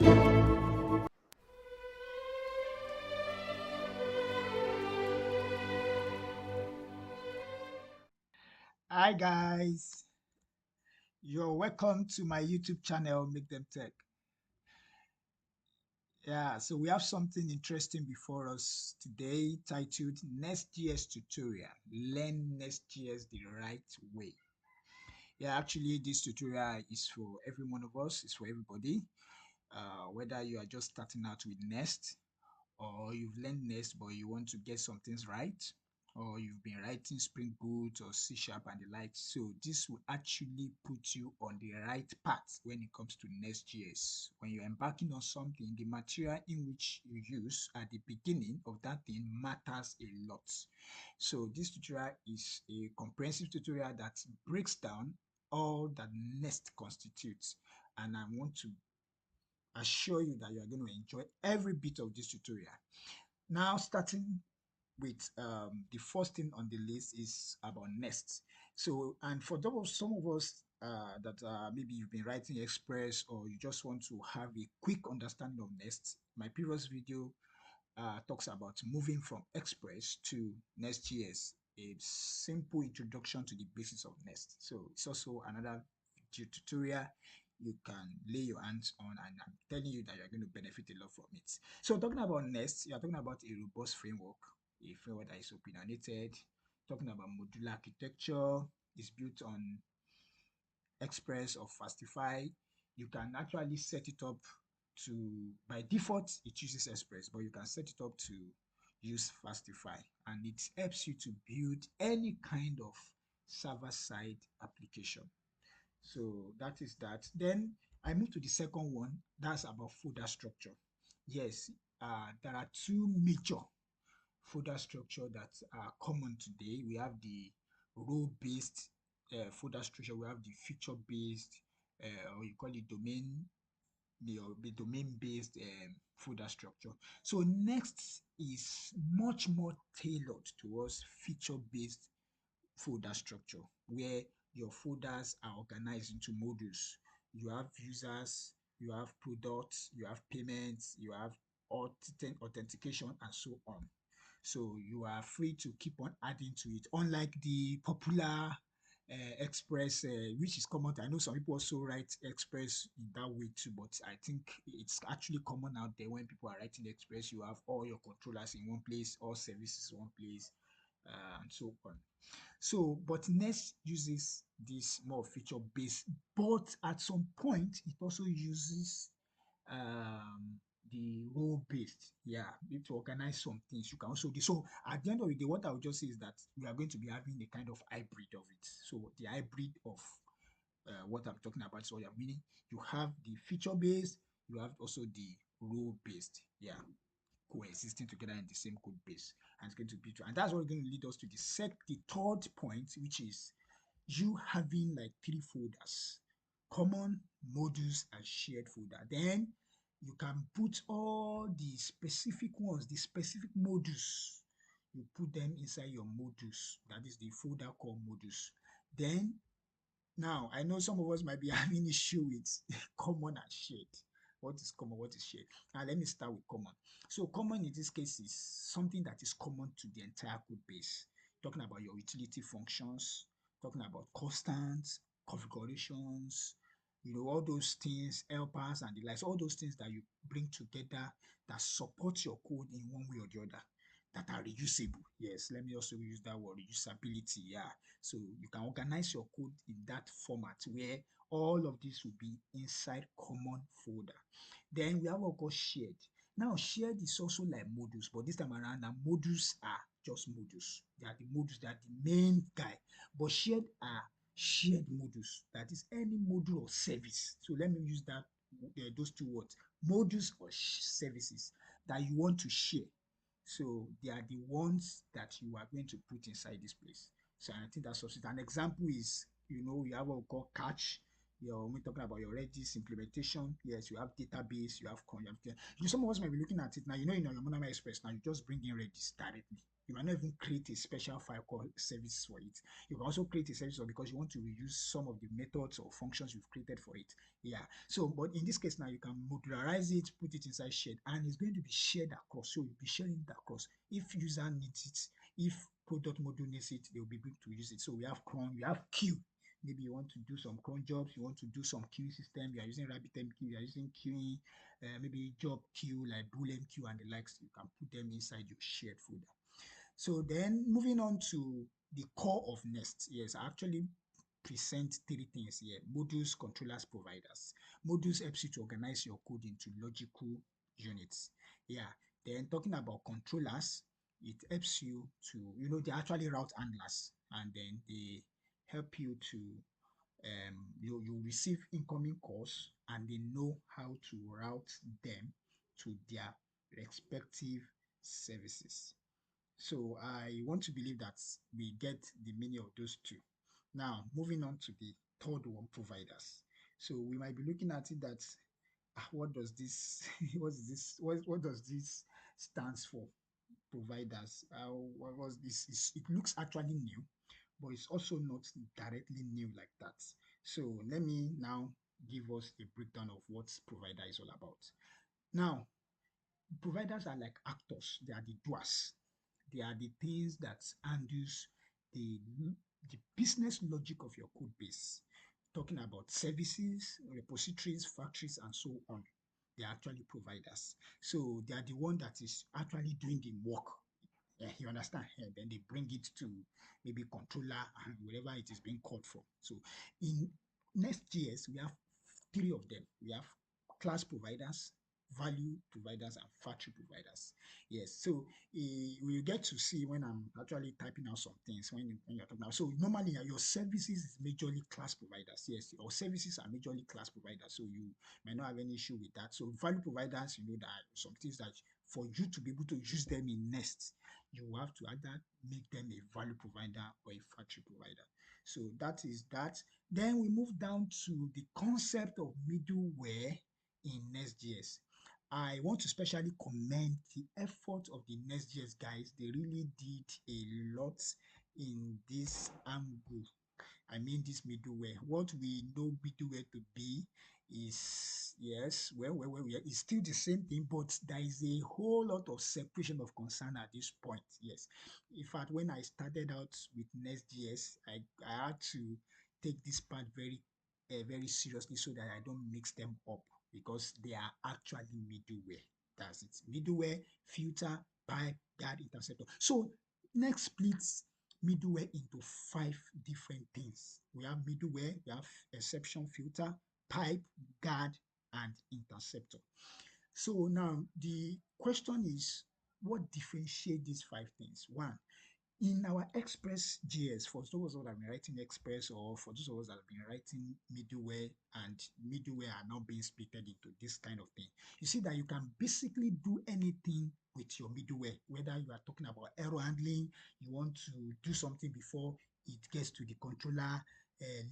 Hi guys, you're welcome to my YouTube channel, Make Them Tech. Yeah, so we have something interesting before us today titled Nestjs tutorial. Learn Nestjs the right way. Yeah, actually, this tutorial is for every one of us, it's for everybody. Whether you are just starting out with Nest, or you've learned Nest but you want to get some things right, or you've been writing Spring Boot or C Sharp and the like. So this will actually put you on the right path when it comes to Nest.js. When you're embarking on something, the material in which you use at the beginning of that thing matters a lot. So this tutorial is a comprehensive tutorial that breaks down all that Nest constitutes, and I want to assure you that you are going to enjoy every bit of this tutorial. Now, starting with the first thing on the list is about Nest. So, and for some of us that maybe you've been writing Express or you just want to have a quick understanding of Nest, my previous video talks about moving from Express to Nest.js, a simple introduction to the basics of Nest. So it's also another video tutorial you can lay your hands on, and I'm telling you that you're going to benefit a lot from it. So talking about Nest, you're talking about a robust framework, a framework that is opinionated, talking about modular architecture, is built on Express or Fastify. You can actually set it up to, by default it chooses Express, but you can set it up to use Fastify, and it helps you to build any kind of server-side application. So that is that. Then I move to the second one. That's about folder structure. Yes, there are two major folder structure that are common today. We have the role-based folder structure. We have the feature-based, or you call it the domain-based folder structure. So next is much more tailored towards feature-based folder structure, where your folders are organized into modules. You have users, you have products, you have payments, you have authentication, and so on. So you are free to keep on adding to it, unlike the popular Express, which is common. I know some people also write Express in that way too, but I think it's actually common out there. When people are writing Express, you have all your controllers in one place, all services in one place, and so on. So, but Nest uses this more feature based, but at some point it also uses the role based. Yeah, you to organize some things. You can also do so. At the end of the day, what I would just say is that we are going to be having a kind of hybrid of it. So, the hybrid of what I'm talking about is what I'm meaning. You have the feature based, you have also the role based. Yeah, coexisting together in the same code base, and it's going to be true. And that's what going to lead us to the third point, which is you having like three folders: common, modules, and shared folder. Then you can put all the specific ones, the specific modules, you put them inside your modules, that is the folder called modules. Then now, I know some of us might be having issue with common and shared. What is common? What is shared? Now, let me start with common. So, common in this case is something that is common to the entire code base. Talking about your utility functions, talking about constants, configurations, all those things, helpers and the likes, all those things that you bring together that support your code in one way or the other, that are reusable. Yes, let me also use that word, reusability. Yeah. So you can organize your code in that format where all of this will be inside common folder. Then we have what we call shared. Now, shared is also like modules, but this time around, now modules are just modules. They are the modules, they are the main guy. But shared are shared modules. That is any module or service. So let me use that those two words: modules or services that you want to share. So they are the ones that you are going to put inside this place. So I think that's also an example is, we have what we call catch. when we're talking about your Redis implementation, yes, you have database, you have some of us might be looking at it now. In your Monami Express now, you just bring in Redis directly. You might not even create a special file called service for it. You can also create a service because you want to reuse some of the methods or functions you've created for it. Yeah. So, but in this case now, you can modularize it, put it inside shared, and it's going to be shared across. So you'll be sharing it across. If user needs it, if product module needs it, they'll be able to use it. So we have cron, we have queue. Maybe you want to do some cron jobs, you want to do some queuing system, you are using RabbitMQ, you are using queuing, maybe job queue like BoolMQ and the likes, you can put them inside your shared folder. So then moving on to the core of Nest. Yes, I actually present three things here: modules, controllers, providers. Modules helps you to organize your code into logical units. Yeah. Then talking about controllers, it helps you to, they actually route handlers, and then they help you to you receive incoming calls and they know how to route them to their respective services. So I want to believe that we get the meaning of those two. Now, moving on to the third one, providers. So we might be looking at it that what does this what is this what does this stands for? Providers. What was this? It looks actually new, but it's also not directly new like that. So let me now give us a breakdown of what provider is all about. Now, providers are like actors, they are the doers. They are the things that handles the the business logic of your code base. Talking about services, repositories, factories, and so on. They are actually providers. So they are the one that is actually doing the work. Yeah, you understand? Yeah, then they bring it to maybe controller and wherever it is being called from. So in Nestjs, we have three of them. We have class providers, value providers, and factory providers. Yes, so we get to see when I'm actually typing out some things when you're talking about. So normally your services is majorly class providers. Yes, your services are majorly class providers. So you might not have any issue with that. So value providers, there are some things that for you to be able to use them in Nest, you have to either make them a value provider or a factory provider. So that is that. Then we move down to the concept of middleware in Nestjs. I want to especially commend the effort of the Nestjs guys. They really did a lot in this angle. I mean this middleware. What we know middleware to be is, yes, it's still the same thing, but there is a whole lot of separation of concern at this point. Yes. In fact, when I started out with Nest.js, I had to take this part very seriously so that I don't mix them up because they are actually middleware. That's it. Middleware, filter, pipe, guard, interceptor. So next splits middleware into five different things. We have middleware, we have exception filter, pipe, guard, and interceptor. So now the question is, what differentiate these five things? One, in our Express JS, for those of us that have been writing Express or for those of us that have been writing middleware and middleware are now being split into this kind of thing, you see that you can basically do anything with your middleware, whether you are talking about error handling, you want to do something before it gets to the controller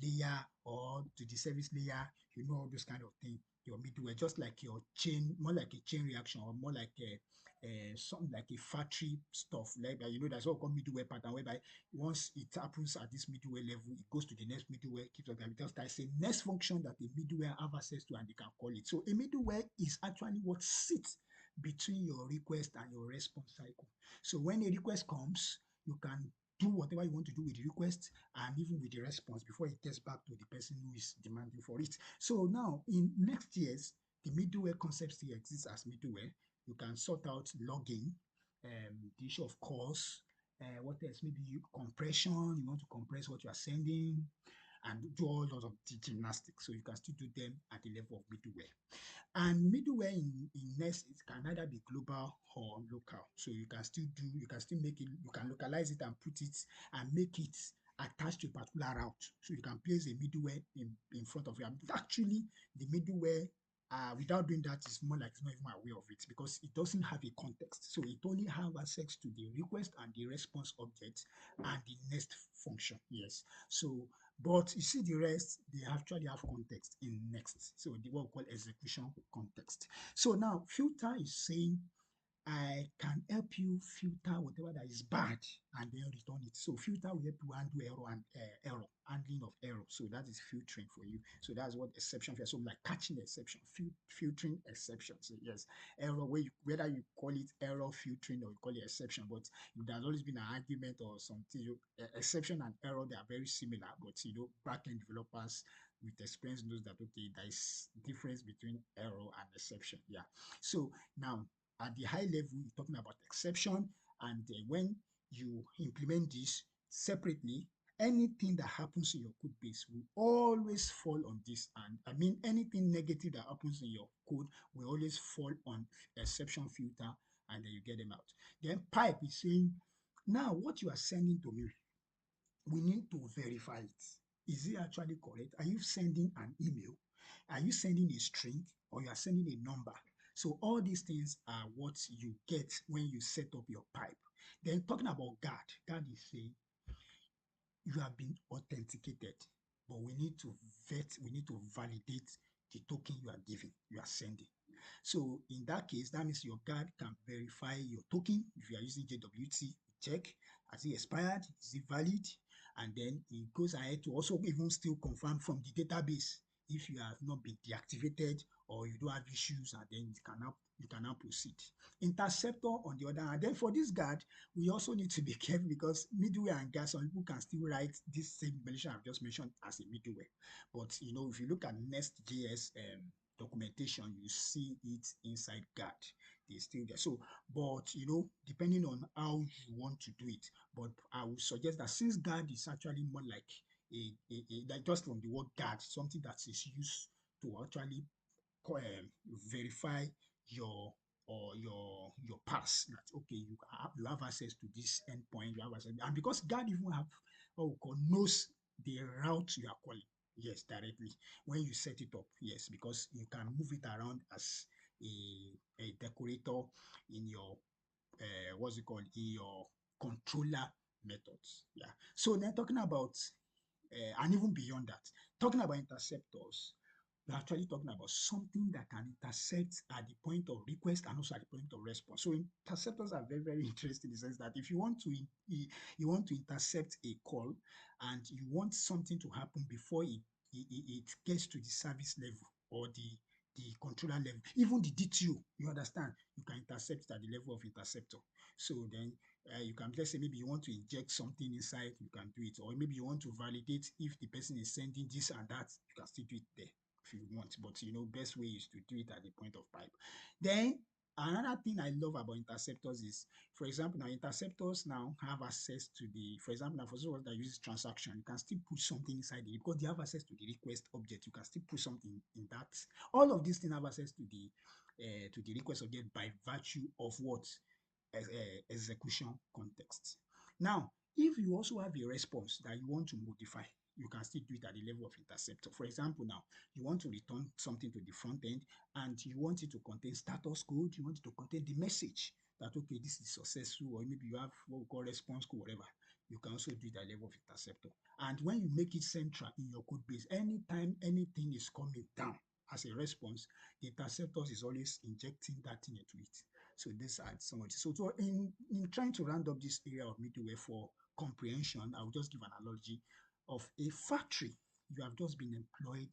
layer or to the service layer, all those kind of things. Your middleware, just like your chain, more like a chain reaction or more like a something like a factory stuff, like that's what we call middleware pattern, whereby once it happens at this middleware level, it goes to the next middleware, keeps on because there's a next function that the middleware have access to and they can call it. So a middleware is actually what sits between your request and your response cycle. So when a request comes, you can do whatever you want to do with the request and even with the response before it gets back to the person who is demanding for it. So now in Nestjs, the middleware concept still exists as middleware. You can sort out logging, the issue of calls, what else? Maybe compression, you want to compress what you are sending and do all those of the gymnastics. So you can still do them at the level of middleware. And middleware in Nest, it can either be global or local. So you can still make it, you can localize it and put it and make it attached to a particular route. So you can place a middleware in front of you. And actually, the middleware, without doing that, is more like it's not even aware of it because it doesn't have a context. So it only have access to the request and the response object and the next function. Yes. So But you see the rest, they actually have context in next. So the what we call execution context. So now filter is saying I can help you filter whatever that is bad and then return it. So filter will help you handle error and handling of error. So that is filtering for you. So that's what exception for. So like catching exception, filtering exception. So yes, error whether you call it error filtering or you call it exception, but there's always been an argument or something. Exception and error they are very similar, but backend developers with experience knows that okay, there is difference between error and exception. Yeah. So now at the high level, you're talking about exception, and when you implement this separately, anything that happens in your code base will always fall on this. And I mean, anything negative that happens in your code will always fall on exception filter, and then you get them out. Then pipe is saying, now what you are sending to me, we need to verify it. Is it actually correct? Are you sending an email? Are you sending a string or you are sending a number? So all these things are what you get when you set up your pipe. Then talking about guard, guard is saying you have been authenticated, but we need to we need to validate the token you are giving, you are sending. So in that case, that means your guard can verify your token. If you are using JWT, check, has it expired? Is it valid? And then it goes ahead to also even still confirm from the database if you have not been deactivated or you don't have issues, and then you can now proceed. Interceptor on the other hand, then for this guard, we also need to be careful because middleware and guard, some people can still write this same implementation I've just mentioned as a middleware. But if you look at Nestjs documentation, you see it inside guard. It's still there. So, but depending on how you want to do it, but I would suggest that since guard is actually more like like just from the word guard, something that is used to actually verify your your pass that okay you have access to this endpoint, you have access, and because guard even have what we call knows the route you are calling, yes, directly when you set it up, yes, because you can move it around as a decorator in your what's it called, in your controller methods. Yeah. So then talking about and even beyond that, talking about interceptors, we're actually talking about something that can intercept at the point of request and also at the point of response. So interceptors are very, very interesting in the sense that if you want to you want to intercept a call and you want something to happen before it gets to the service level or the controller level, even the DTO, you understand, you can intercept at the level of interceptor. So then you can just say maybe you want to inject something inside, you can do it, or maybe you want to validate if the person is sending this and that, you can still do it there if you want. But best way is to do it at the point of pipe. Then another thing I love about interceptors is, for example, now interceptors now have access to the, for example, now for someone that uses transaction, you can still put something inside it because they have access to the request object. You can still put something in that. All of these things have access to the request object by virtue of what execution context. Now, if you also have a response that you want to modify, you can still do it at the level of interceptor. For example, now you want to return something to the front end and you want it to contain status code, you want it to contain the message that okay, this is successful, or maybe you have what we call response code, whatever. You can also do it at the level of interceptor. And when you make it central in your code base, anytime anything is coming down as a response, the interceptors is always injecting that thing into it. So this adds so much. So in trying to round up this area of middleware for comprehension, I'll just give an analogy of a factory. You have just been employed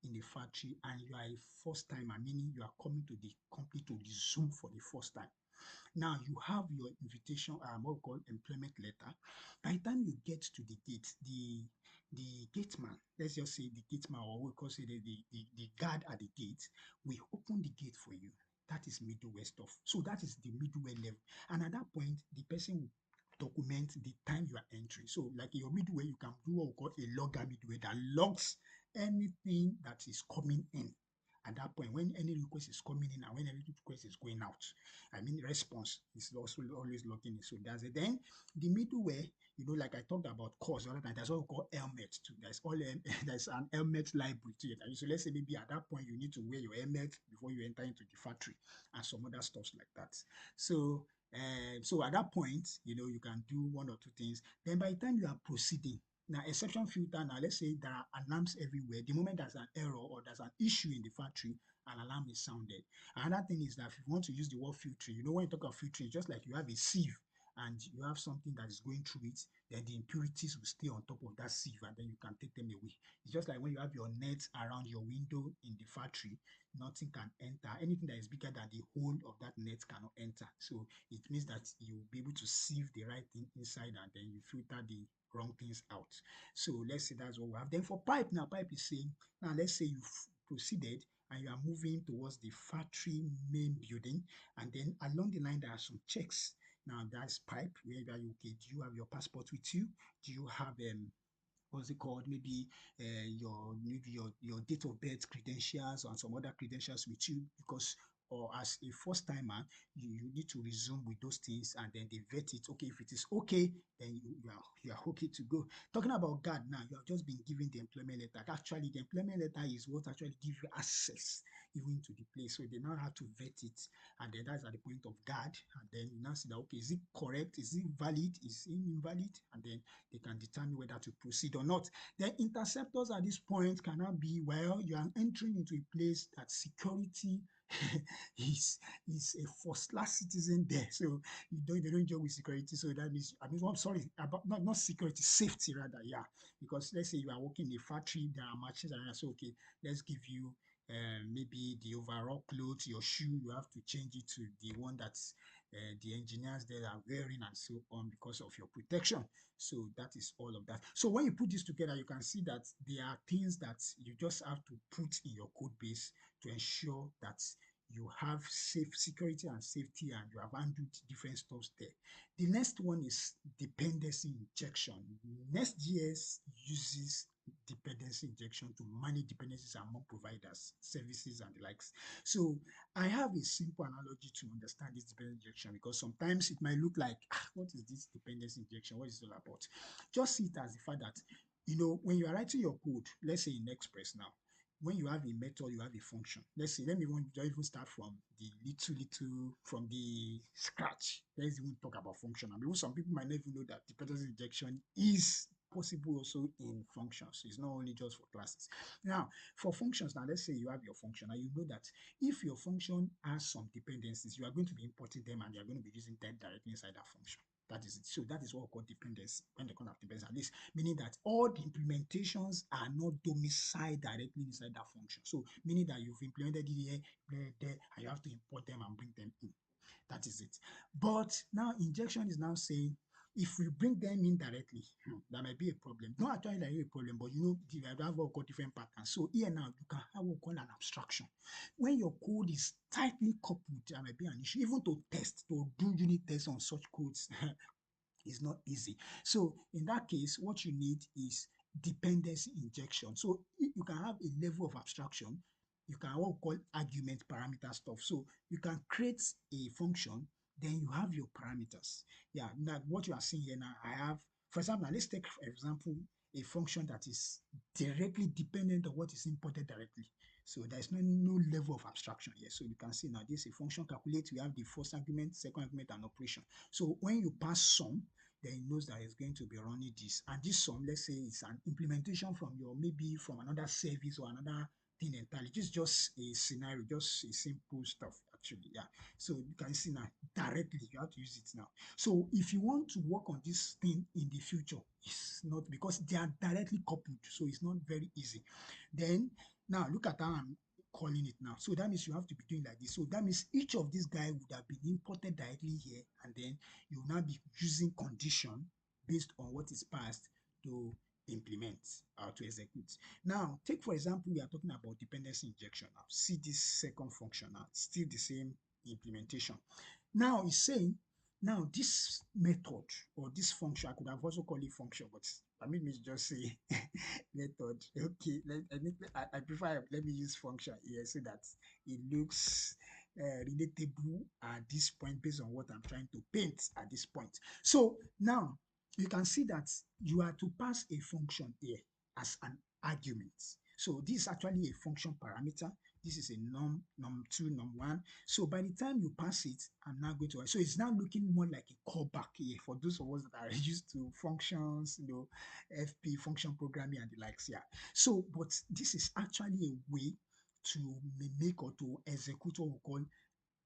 in a factory and you are a first timer, meaning you are coming to the company to resume for the first time. Now you have your invitation, what we call employment letter. By the time you get to the gate, the gate man, let's just say the gate man, or we call say the guard at the gate, we open the gate for you. That is middleware stuff. So that is the middleware level. And at that point, the person will document the time you are entering. So like in your middleware, you can do what we call a logger middleware that logs anything that is coming in. At that point, when any request is coming in and when any request is going out, I mean, response is also always logging in. So that's it. Then the middleware, like I talked about cores, there's what we call helmet too. There's an helmet library to it. So let's say maybe at that point you need to wear your helmet before you enter into the factory and some other stuff like that. So at that point, you can do one or two things. Then by the time you are proceeding, Now, exception filter, now let's say there are alarms everywhere. The moment there's an error or there's an issue in the factory, an alarm is sounded. Another thing is that if you want to use the word filtering, when you talk of filtering, just like you have a sieve and you have something that is going through it, then the impurities will stay on top of that sieve and then you can take them away. It's just like when you have your net around your window in the factory, nothing can enter. Anything that is bigger than the hole of that net cannot enter. So it means that you will be able to sieve the right thing inside and then you filter the wrong things out. So let's say that's what we have. Then for pipe now, pipe is saying, now let's say you've proceeded and you are moving towards the factory main building, and then along the line there are some checks. Now that's pipe whereby you, okay, do you have your passport with you? Do you have what's it called? Maybe your date of birth credentials or some other credentials with you, because or as a first timer, you need to resume with those things and then they vet it. Okay, if it is okay, then you are okay to go. Talking about guard now, you have just been given the employment letter. Actually, the employment letter is what actually gives you access even to the place. So they now have to vet it, and then that's at the point of guard. And then you now see that, okay, is it correct? Is it valid? Is it invalid? And then they can determine whether to proceed or not. Then interceptors at this point cannot be, well, you are entering into a place that security is a first class citizen there. So they don't joke with security. So that means, I'm sorry, about not security, safety rather, yeah. Because let's say you are working in a factory, there are matches and so okay, let's give you maybe the overall clothes, your shoe, you have to change it to the one that's the engineers there are wearing and so on because of your protection. So that is all of that. So when you put this together, you can see that there are things that you just have to put in your code base to ensure that you have safe security and safety and you have handled different stuff there. The next one is dependency injection. Nestjs uses dependency injection to manage dependencies among providers, services, and the likes. So I have a simple analogy to understand this dependency injection, because sometimes it might look like, what is this dependency injection? What is it all about? Just see it as the fact that, when you are writing your code, let's say in Express now, when you have a method, you have a function. Let's say, let me even start from the little, from the scratch. Let's even talk about function. I mean, some people might not even know that dependency injection is possible also in functions. It's not only just for classes. Now, for functions, now let's say you have your function and you know that if your function has some dependencies, you are going to be importing them and you are going to be using them directly inside that function. That is it. So that is what we call dependency. When they call it dependency, at least meaning that all the implementations are not domiciled directly inside that function. So meaning that you've implemented it here, there, and you have to import them and bring them in. That is it. But now injection is now saying if we bring them in directly, that might be a problem. Not actually like a problem, but they have all got different patterns. So here now you can have what we call an abstraction. When your code is tightly coupled, there might be an issue. Even to do unit tests on such codes is not easy. So in that case, what you need is dependency injection. So you can have a level of abstraction. You can what we call argument parameter stuff. So you can create a function, then you have your parameters. Yeah, now what you are seeing here now, I have, for example, now let's take, for example, a function that is directly dependent on what is imported directly. So there's no level of abstraction here. So you can see now this is a function calculate. We have the first argument, second argument, and operation. So when you pass sum, then it knows that it's going to be running this. And this sum, let's say it's an implementation from maybe from another service or another thing entirely. This is just a scenario, just a simple stuff actually. Yeah. So you can see now directly, you have to use it now. So if you want to work on this thing in the future, it's not, because they are directly coupled. So it's not very easy. Then now look at how I'm calling it now. So that means you have to be doing like this. So that means each of these guys would have been imported directly here, and then you will now be using condition based on what is passed to implement or to execute. Now, take for example, we are talking about dependency injection now. See this second function now, still the same implementation. Now it's saying, now this method or this function, I could have also called it function, but I mean, me just say method. Okay, I prefer, let me use function here so that it looks relatable at this point based on what I'm trying to paint at this point. So now you can see that you are to pass a function here as an argument. So this is actually a function parameter. This is a num2, num1. So by the time you pass it, I'm now going to, so it's now looking more like a callback here for those of us that are used to functions, FP, function programming and the likes. Yeah. So, but this is actually a way to mimic or to execute what we call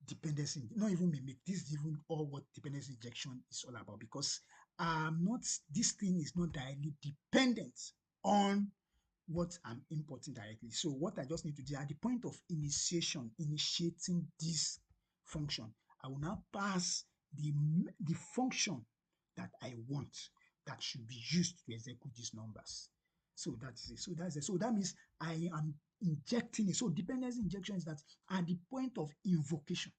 dependency, not even mimic. This is even all what dependency injection is all about, because not this thing is not directly dependent on what I'm importing directly. So what I just need to do at the point of initiating this function, I will now pass the function that I want that should be used to execute these numbers. So that is it. So that's it. So that means I am injecting it. So dependency injection is that at the point of invocation,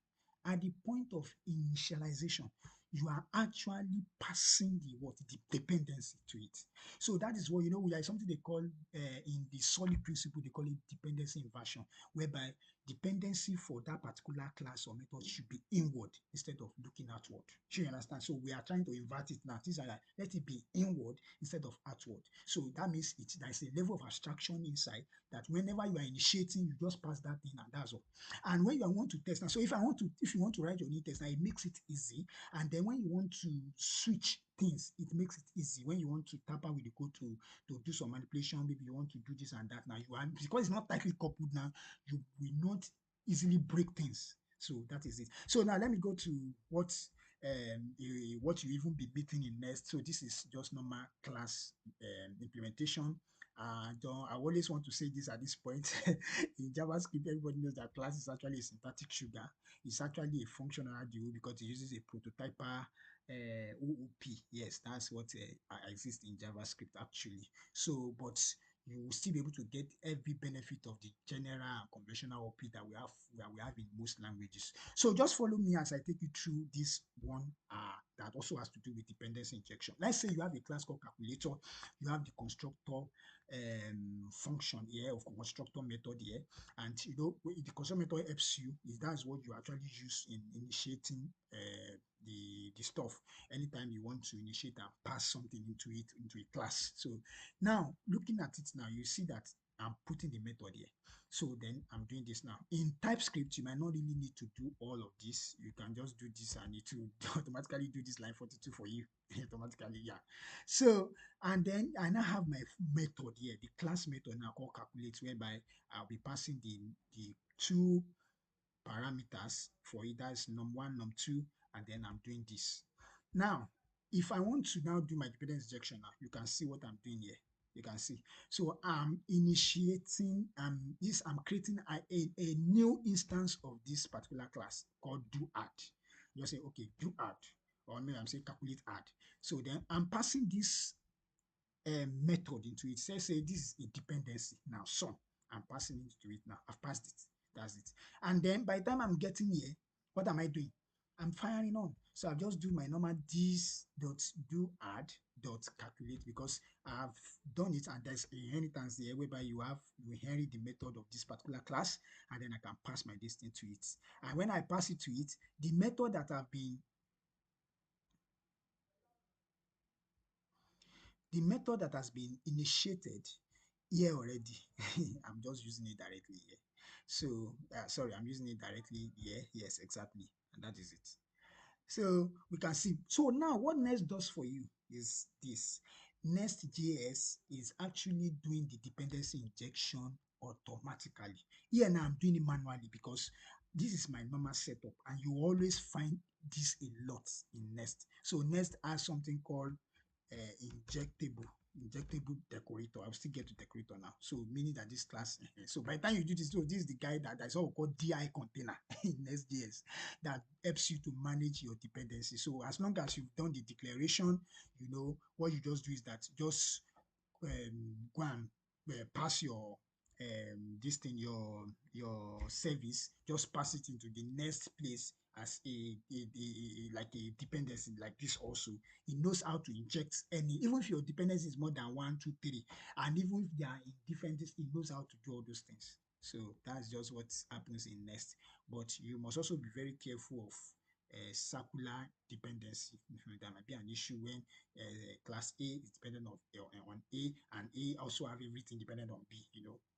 at the point of initialization, you are actually passing the what the dependency to it. So that is what there is something they call in the solid principle, they call it dependency inversion, whereby dependency for that particular class or method should be inward instead of looking outward. Sure, you understand? So we are trying to invert it now. Things are like, let it be inward instead of outward. So that means there's a level of abstraction inside that whenever you are initiating, you just pass that thing and that's all. And when you want to test now, so if you want to write your unit test now, it makes it easy. And then when you want to switch things, it makes it easy. When you want to tamper with the code to do some manipulation, maybe you want to do this and that now, because it's not tightly coupled now, you will not easily break things. So that is it. So now let me go to what you even be meeting in Nest. So this is just normal class implementation. I always want to say this at this point. In JavaScript, everybody knows that class is actually a syntactic sugar. It's actually a functional RDO because it uses a prototyper OOP. Yes, that's what exists in JavaScript actually. So, but you will still be able to get every benefit of the general and conventional OP that we have in most languages. So just follow me as I take you through this one that also has to do with dependency injection. Let's say you have a class called calculator, you have the constructor function here of constructor method here, and the constructor method helps you. That's what you actually use in initiating the stuff anytime you want to initiate and pass something into a class. So now looking at it now, you see that I'm putting the method here. So then I'm doing this now. In TypeScript, you might not really need to do all of this. You can just do this and it will automatically do this line 42 for you. Automatically, yeah. So, and then I now have my method here, the class method now called calculate, whereby I'll be passing the two parameters for it. That's num1, num2, and then I'm doing this. Now, if I want to now do my dependency injection now, you can see what I'm doing here. You can see. So I'm initiating I'm creating a new instance of this particular class called do add. You say, okay, do add, or maybe I'm saying calculate add. So then I'm passing this method into it. Say this is a dependency. Now, sum. I'm passing it to it now. I've passed it. That's it. And then by the time I'm getting here, what am I doing? I'm firing on. So I'll just do my normal this dot do add dot calculate, because I've done it and there's a inheritance there whereby you inherit the method of this particular class, and then I can pass my distance to it. And when I pass it to it, the method that I've been the method that has been initiated here already, I'm just using it directly here. So, sorry, I'm using it directly here. Yes, exactly. And that is it. So we can see. So now what Nest does for you is this. Nestjs is actually doing the dependency injection automatically. Here now I'm doing it manually because this is my normal setup, and you always find this a lot in Nest. So Nest has something called injectable decorator. I'll still get to decorator now. So meaning that this class, so by the time you do this, so this is the guy that's what we call DI container in Nestjs that helps you to manage your dependency. So as long as you've done the declaration, what you just do is that just go and pass your this thing, your service, just pass it into the next place as like a dependency like this. Also, it knows how to inject even if your dependency is more than 1, 2, 3, and even if they are in different things, it knows how to do all those things. So that's just what happens in Nest. But you must also be very careful of circular dependency. There might be an issue when class A is dependent on A, and A also have everything dependent on B,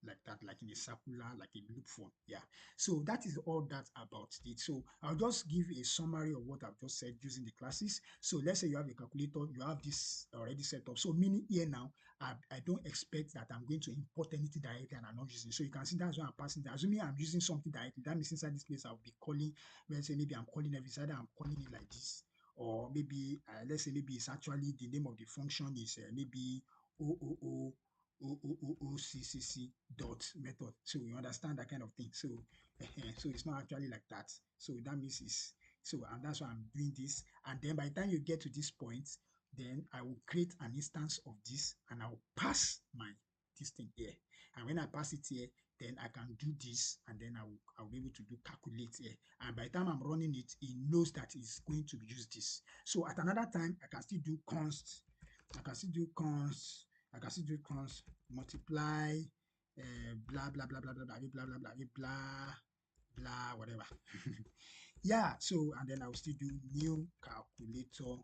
like that, like in a circular, like a loop form. Yeah. So that is all that about it. So I'll just give a summary of what I've just said using the classes. So let's say you have a calculator, you have this already set up. So meaning here now, I don't expect that I'm going to import anything directly and I'm not using. So you can see that's why I'm passing that. Assuming I'm using something directly, that means inside this place I'll be calling, let's say maybe I'm calling every side, I'm calling it like this. Or maybe, let's say maybe it's actually the name of the function is maybe OOO OOCCC dot method. So you understand that kind of thing. So so it's not actually like that. So that means it's so, and that's why I'm doing this. And then by the time you get to this point, then I will create an instance of this and I'll pass my this thing here. And when I pass it here, then I can do this and then I'll be able to do calculate here. And by the time I'm running it, it knows that it's going to use this. So at another time, I can still do const. I can still do const. I can still do const multiply blah blah blah blah blah blah blah blah blah blah blah whatever. Yeah. So and then I'll still do new calculator,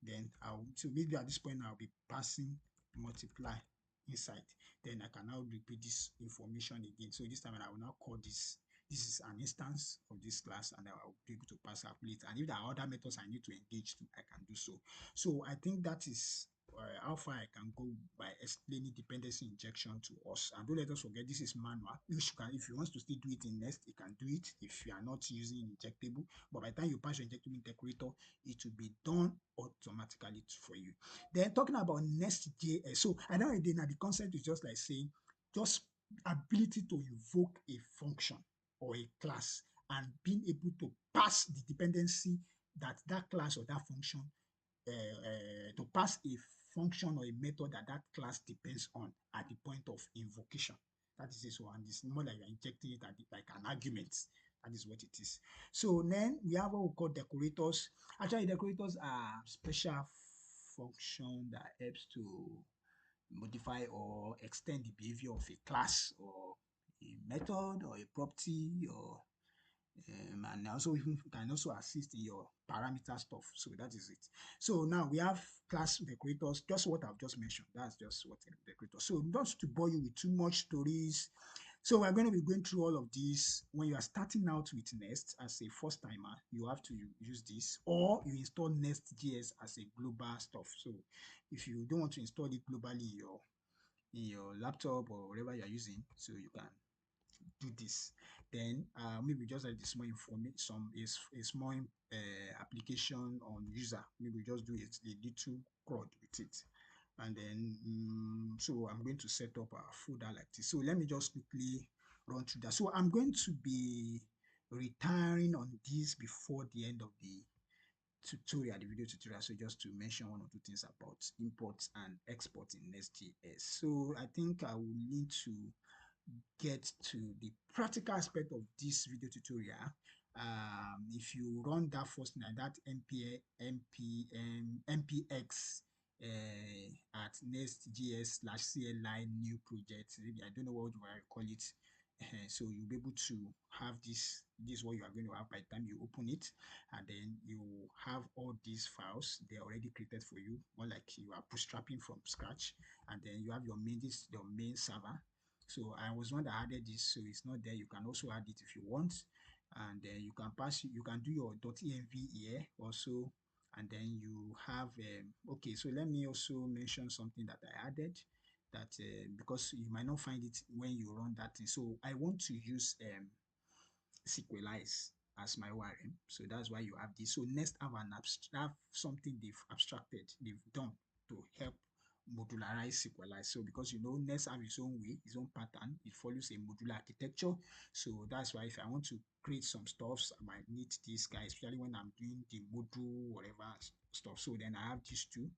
then I'll so maybe at this point I'll be passing multiply inside. Then I can now repeat this information again. So this time I will now call this is an instance of this class and I will be able to pass calculate. And if there are other methods I need to engage to, I can do so. So I think that is how far I can go by explaining dependency injection to us. And don't let us forget this is manual. If you want to still do it in Nest, you can do it if you are not using injectable. But by the time you pass your injectable in decorator, it will be done automatically for you. Then talking about Nestjs. So I know again now the concept is just like saying just ability to invoke a function or a class and being able to pass the dependency that that class or that function to pass a function or a method that that class depends on at the point of invocation. That is this one. It's more like you're injecting it at like an argument. That is what it is. So then we have what we call decorators. Actually, decorators are special function that helps to modify or extend the behavior of a class or a method or a property or and also even can also assist in your parameter stuff. So that is it. So now we have class decorators, just what I've just mentioned. That's just what decorators. So not to bore you with too much stories. So we're going to be going through all of these. When you are starting out with Nest as a first timer, you have to use this, or you install Nestjs as a global stuff. So if you don't want to install it globally in your laptop or whatever you're using, so you can do this. Then maybe just like the small information, some is a small application on user. Maybe just do it a little code with it. And then so I'm going to set up a folder like this. So let me just quickly run through that. So I'm going to be retiring on this before the end of the tutorial, the video tutorial. So just to mention one or two things about imports and exports in Nest.js. So I think I will need to get to the practical aspect of this video tutorial. If you run that first night, that npx at nestjs/cli new project, maybe I don't know what you want to call it. So you'll be able to have this. This is what you are going to have by the time you open it, and then you have all these files. They're already created for you, more like you are bootstrapping from scratch, and then you have your main server. So I was one that added this, so it's not there. You can also add it if you want, and then you can do your .env here also, and then you have okay. So let me also mention something that I added that because you might not find it when you run that thing. So I want to use sequelize as my ORM. So that's why you have this. So Nest have something they've abstracted, they've done to help modularize sequelize. So because Nest have its own way, its own pattern, it follows a modular architecture. So that's why if I want to create some stuffs, I might need this guy, especially when I'm doing the module, whatever stuff. So then I have these two.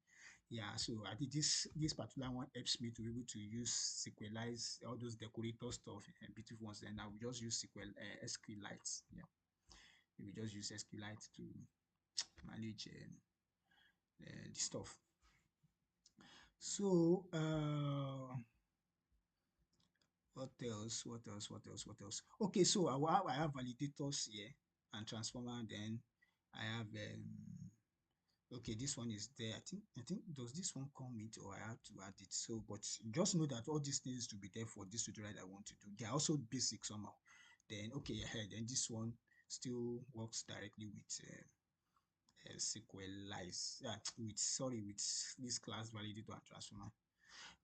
Yeah, so I think this particular one helps me to be able to use sequelize all those decorator stuff and beautiful ones. Then I will just use SQLite. Yeah, we will just use SQLite to manage the stuff. So what else? Okay, so I have validators here. and transformer. Then I have okay, this one is there. I think does this one come with, or I have to add it? So, but just know that all these things to be there for this tutorial I want to do. They are also basic somehow. Then okay, ahead. Then this one still works directly with SQLize. With sorry, with this class validator and transformer.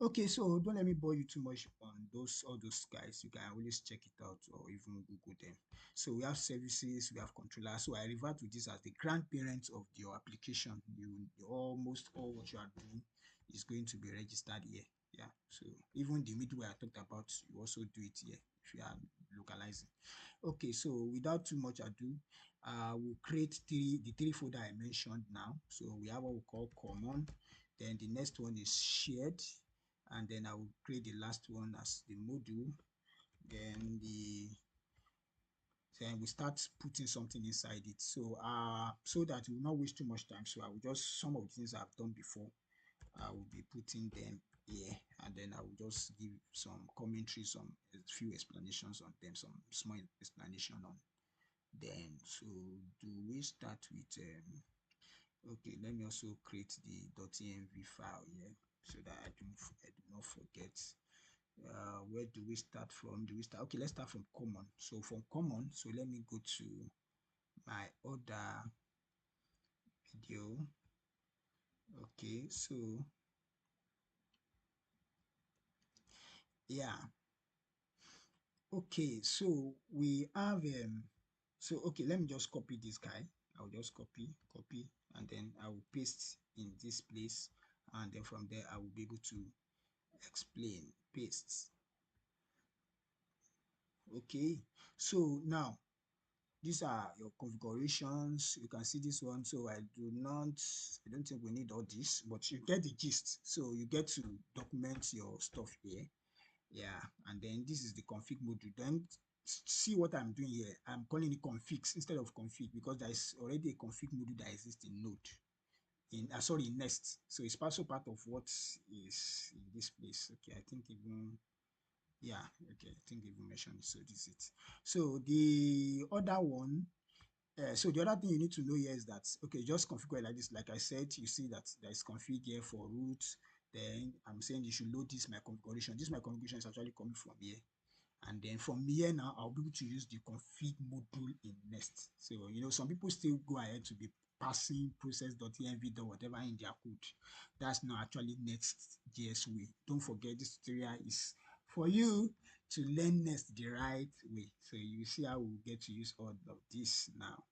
Okay, so don't let me bore you too much on those all those guys. You can always check it out or even Google them. So we have services, we have controllers. So I refer to this as the grandparents of your application. Almost all what you are doing is going to be registered here. Yeah. So even the middleware I talked about, you also do it here if you are localizing. Okay, so without too much ado, we'll create the three folder I mentioned now. So we have what we call common. Then the next one is shared, and then I will create the last one as the module. Then we start putting something inside it. So that we will not waste too much time. So I will just some of the things I've done before, I will be putting them here, and then I will just give some commentary, some a few explanations on them, some small explanation on them. So do we start with okay, let me also create the .env file here so that I do not forget. Where do we start from? Do we start? Okay, let's start from common. So from common, so let me go to my other video. Okay, so yeah. Okay, so we have so okay, let me just copy this guy. I'll just copy, and then I will paste in this place, and then from there I will be able to explain, paste. Okay, so now these are your configurations. You can see this one. So I don't think we need all this, but you get the gist. So you get to document your stuff here. Yeah, and then this is the config module. Then see what I'm doing here. I'm calling it configs instead of config because there is already a config module that exists in Node. Sorry, in Nest. So it's also part of what is in this place. Okay, I think even yeah, okay, I think even mentioned it. So this is it. So the other one, so the other thing you need to know here is that okay, just configure it like this. Like I said, you see that there is config here for root. Then I'm saying you should load this my configuration. This my configuration is actually coming from here. And then from here now, I'll be able to use the config module in Nest. So, some people still go ahead to be passing process.env or whatever in their code. That's not actually Nest.js way. Don't forget this tutorial is for you to learn Nest the right way. So you see how we'll get to use all of this now.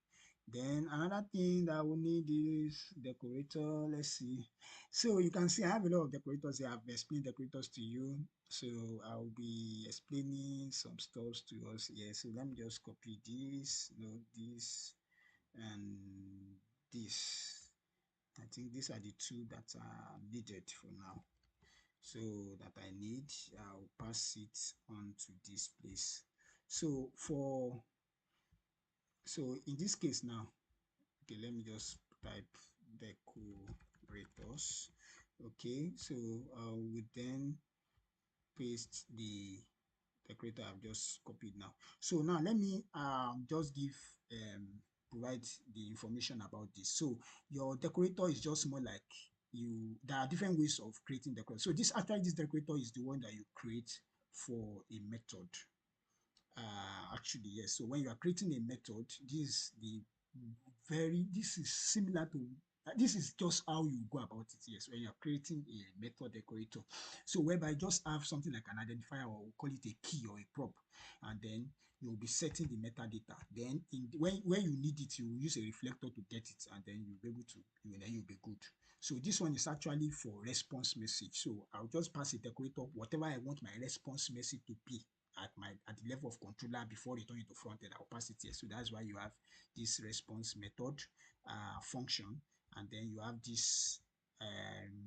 Then another thing that we need is decorator. Let's see. So you can see I have a lot of decorators here. I've explained decorators to you. So I'll be explaining some stuff to us here. So let me just copy this, this, and this. I think these are the two that are needed for now. So that I need, I'll pass it on to this place. So in this case now, okay, let me just type decorators. Okay, so we then paste the decorator I've just copied now. So now let me just give provide the information about this. So your decorator is just more like there are different ways of creating decorator. So this decorator is the one that you create for a method. Actually, yes. So when you are creating a method, this is similar to this is just how you go about it. Yes, when you're creating a method decorator. So whereby just have something like an identifier, or we'll call it a key or a prop, and then you'll be setting the metadata. Then when you need it, you will use a reflector to get it, and then you'll be able to then you'll be good. So this one is actually for response message. So I'll just pass a decorator whatever I want my response message to be at the level of controller before returning to front end. I'll pass it here. So that's why you have this response method function, and then you have this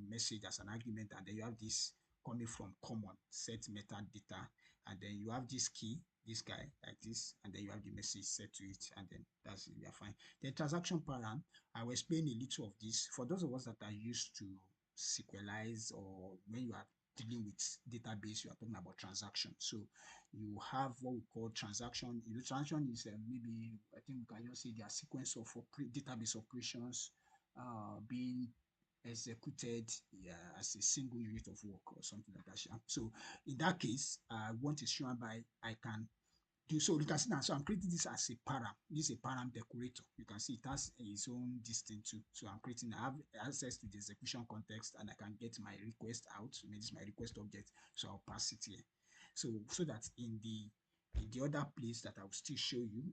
message as an argument, and then you have this coming from common set metadata, and then you have this key, this guy like this, and then you have the message set to it, and then that's it, we are fine. The transaction param, I will explain a little of this for those of us that are used to SQLize, or when you are dealing with database, you are talking about transaction. So you have what we call transaction. You know, transaction is maybe, I think we can just say their sequence of database operations being executed, yeah, as a single unit of work or something like that. So in that case, what is shown by I can do. So you can see now, so I'm creating this as a param. This is a param decorator. You can see it has its own distance too. So I'm creating, I have access to the execution context, and I can get my request out. So this is my request object. So I'll pass it here. So that in the other place that I will still show you,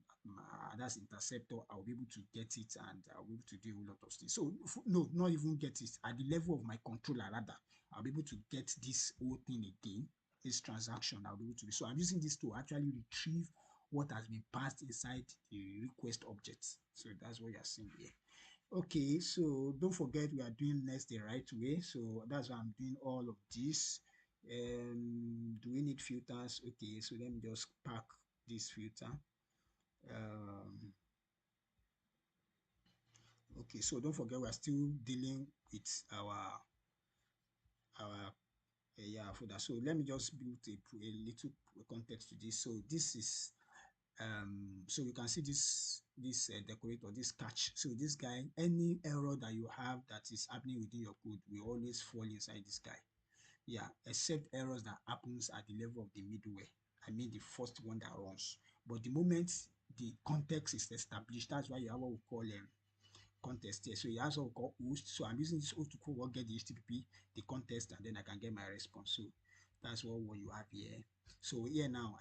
that's interceptor, I'll be able to get it, and I'll be able to do a lot of things. So no, not even get it at the level of my controller, rather I'll be able to get this whole thing again, this transaction. I'll be able to do. So I'm using this to actually retrieve what has been passed inside the request object. So that's what you're seeing here. Okay, so don't forget we are doing Nest the right way. So that's why I'm doing all of this. Do we need filters? Okay, so let me just pack this filter. Okay, so don't forget we are still dealing with our yeah, folder. So let me just build a little context to this. So this is so you can see this decorator, this catch. So this guy, any error that you have that is happening within your code will always fall inside this guy. Yeah, except errors that happens at the level of the middleware. I mean the first one that runs. But the moment the context is established, that's why you have what we call context here. So it has what we call host. So I'm using this host to go get the HTTP, the context, and then I can get my response. So that's what you have here. So here now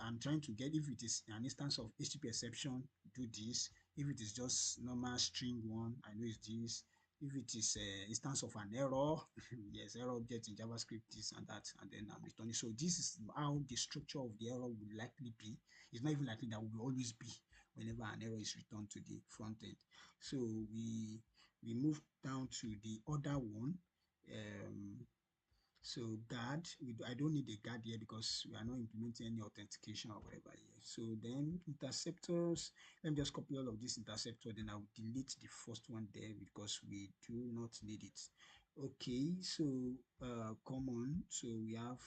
I'm trying to get, if it is an instance of HTTP exception, do this. If it is just normal string one, I know it's this. If it is an instance of an error, yes, error object in JavaScript, this and that, and then I'm returning. So this is how the structure of the error will likely be. It's not even likely that will always be whenever an error is returned to the front end. So we move down to the other one. So guard, I don't need a guard here because we are not implementing any authentication or whatever here. So then interceptors, let me just copy all of this interceptor, then I'll delete the first one there because we do not need it. Okay, so common, so we have,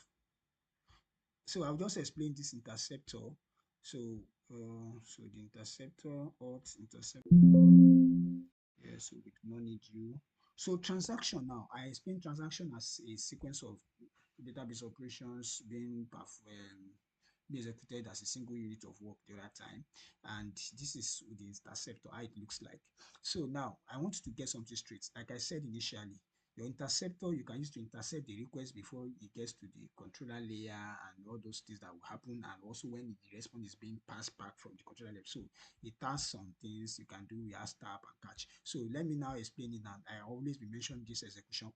so I'll just explain this interceptor. So so the interceptor, auth interceptor. Yeah, so we do not need you. So transaction now, I explain transaction as a sequence of database operations being executed as a single unit of work the other time. And this is the interceptor, how it looks like. So now I want to get something straight. Like I said initially, your interceptor you can use to intercept the request before it gets to the controller layer and all those things that will happen, and also when the response is being passed back from the controller level. So it has some things you can do with tap and catch. So let me now explain it now. I always be mentioning this execution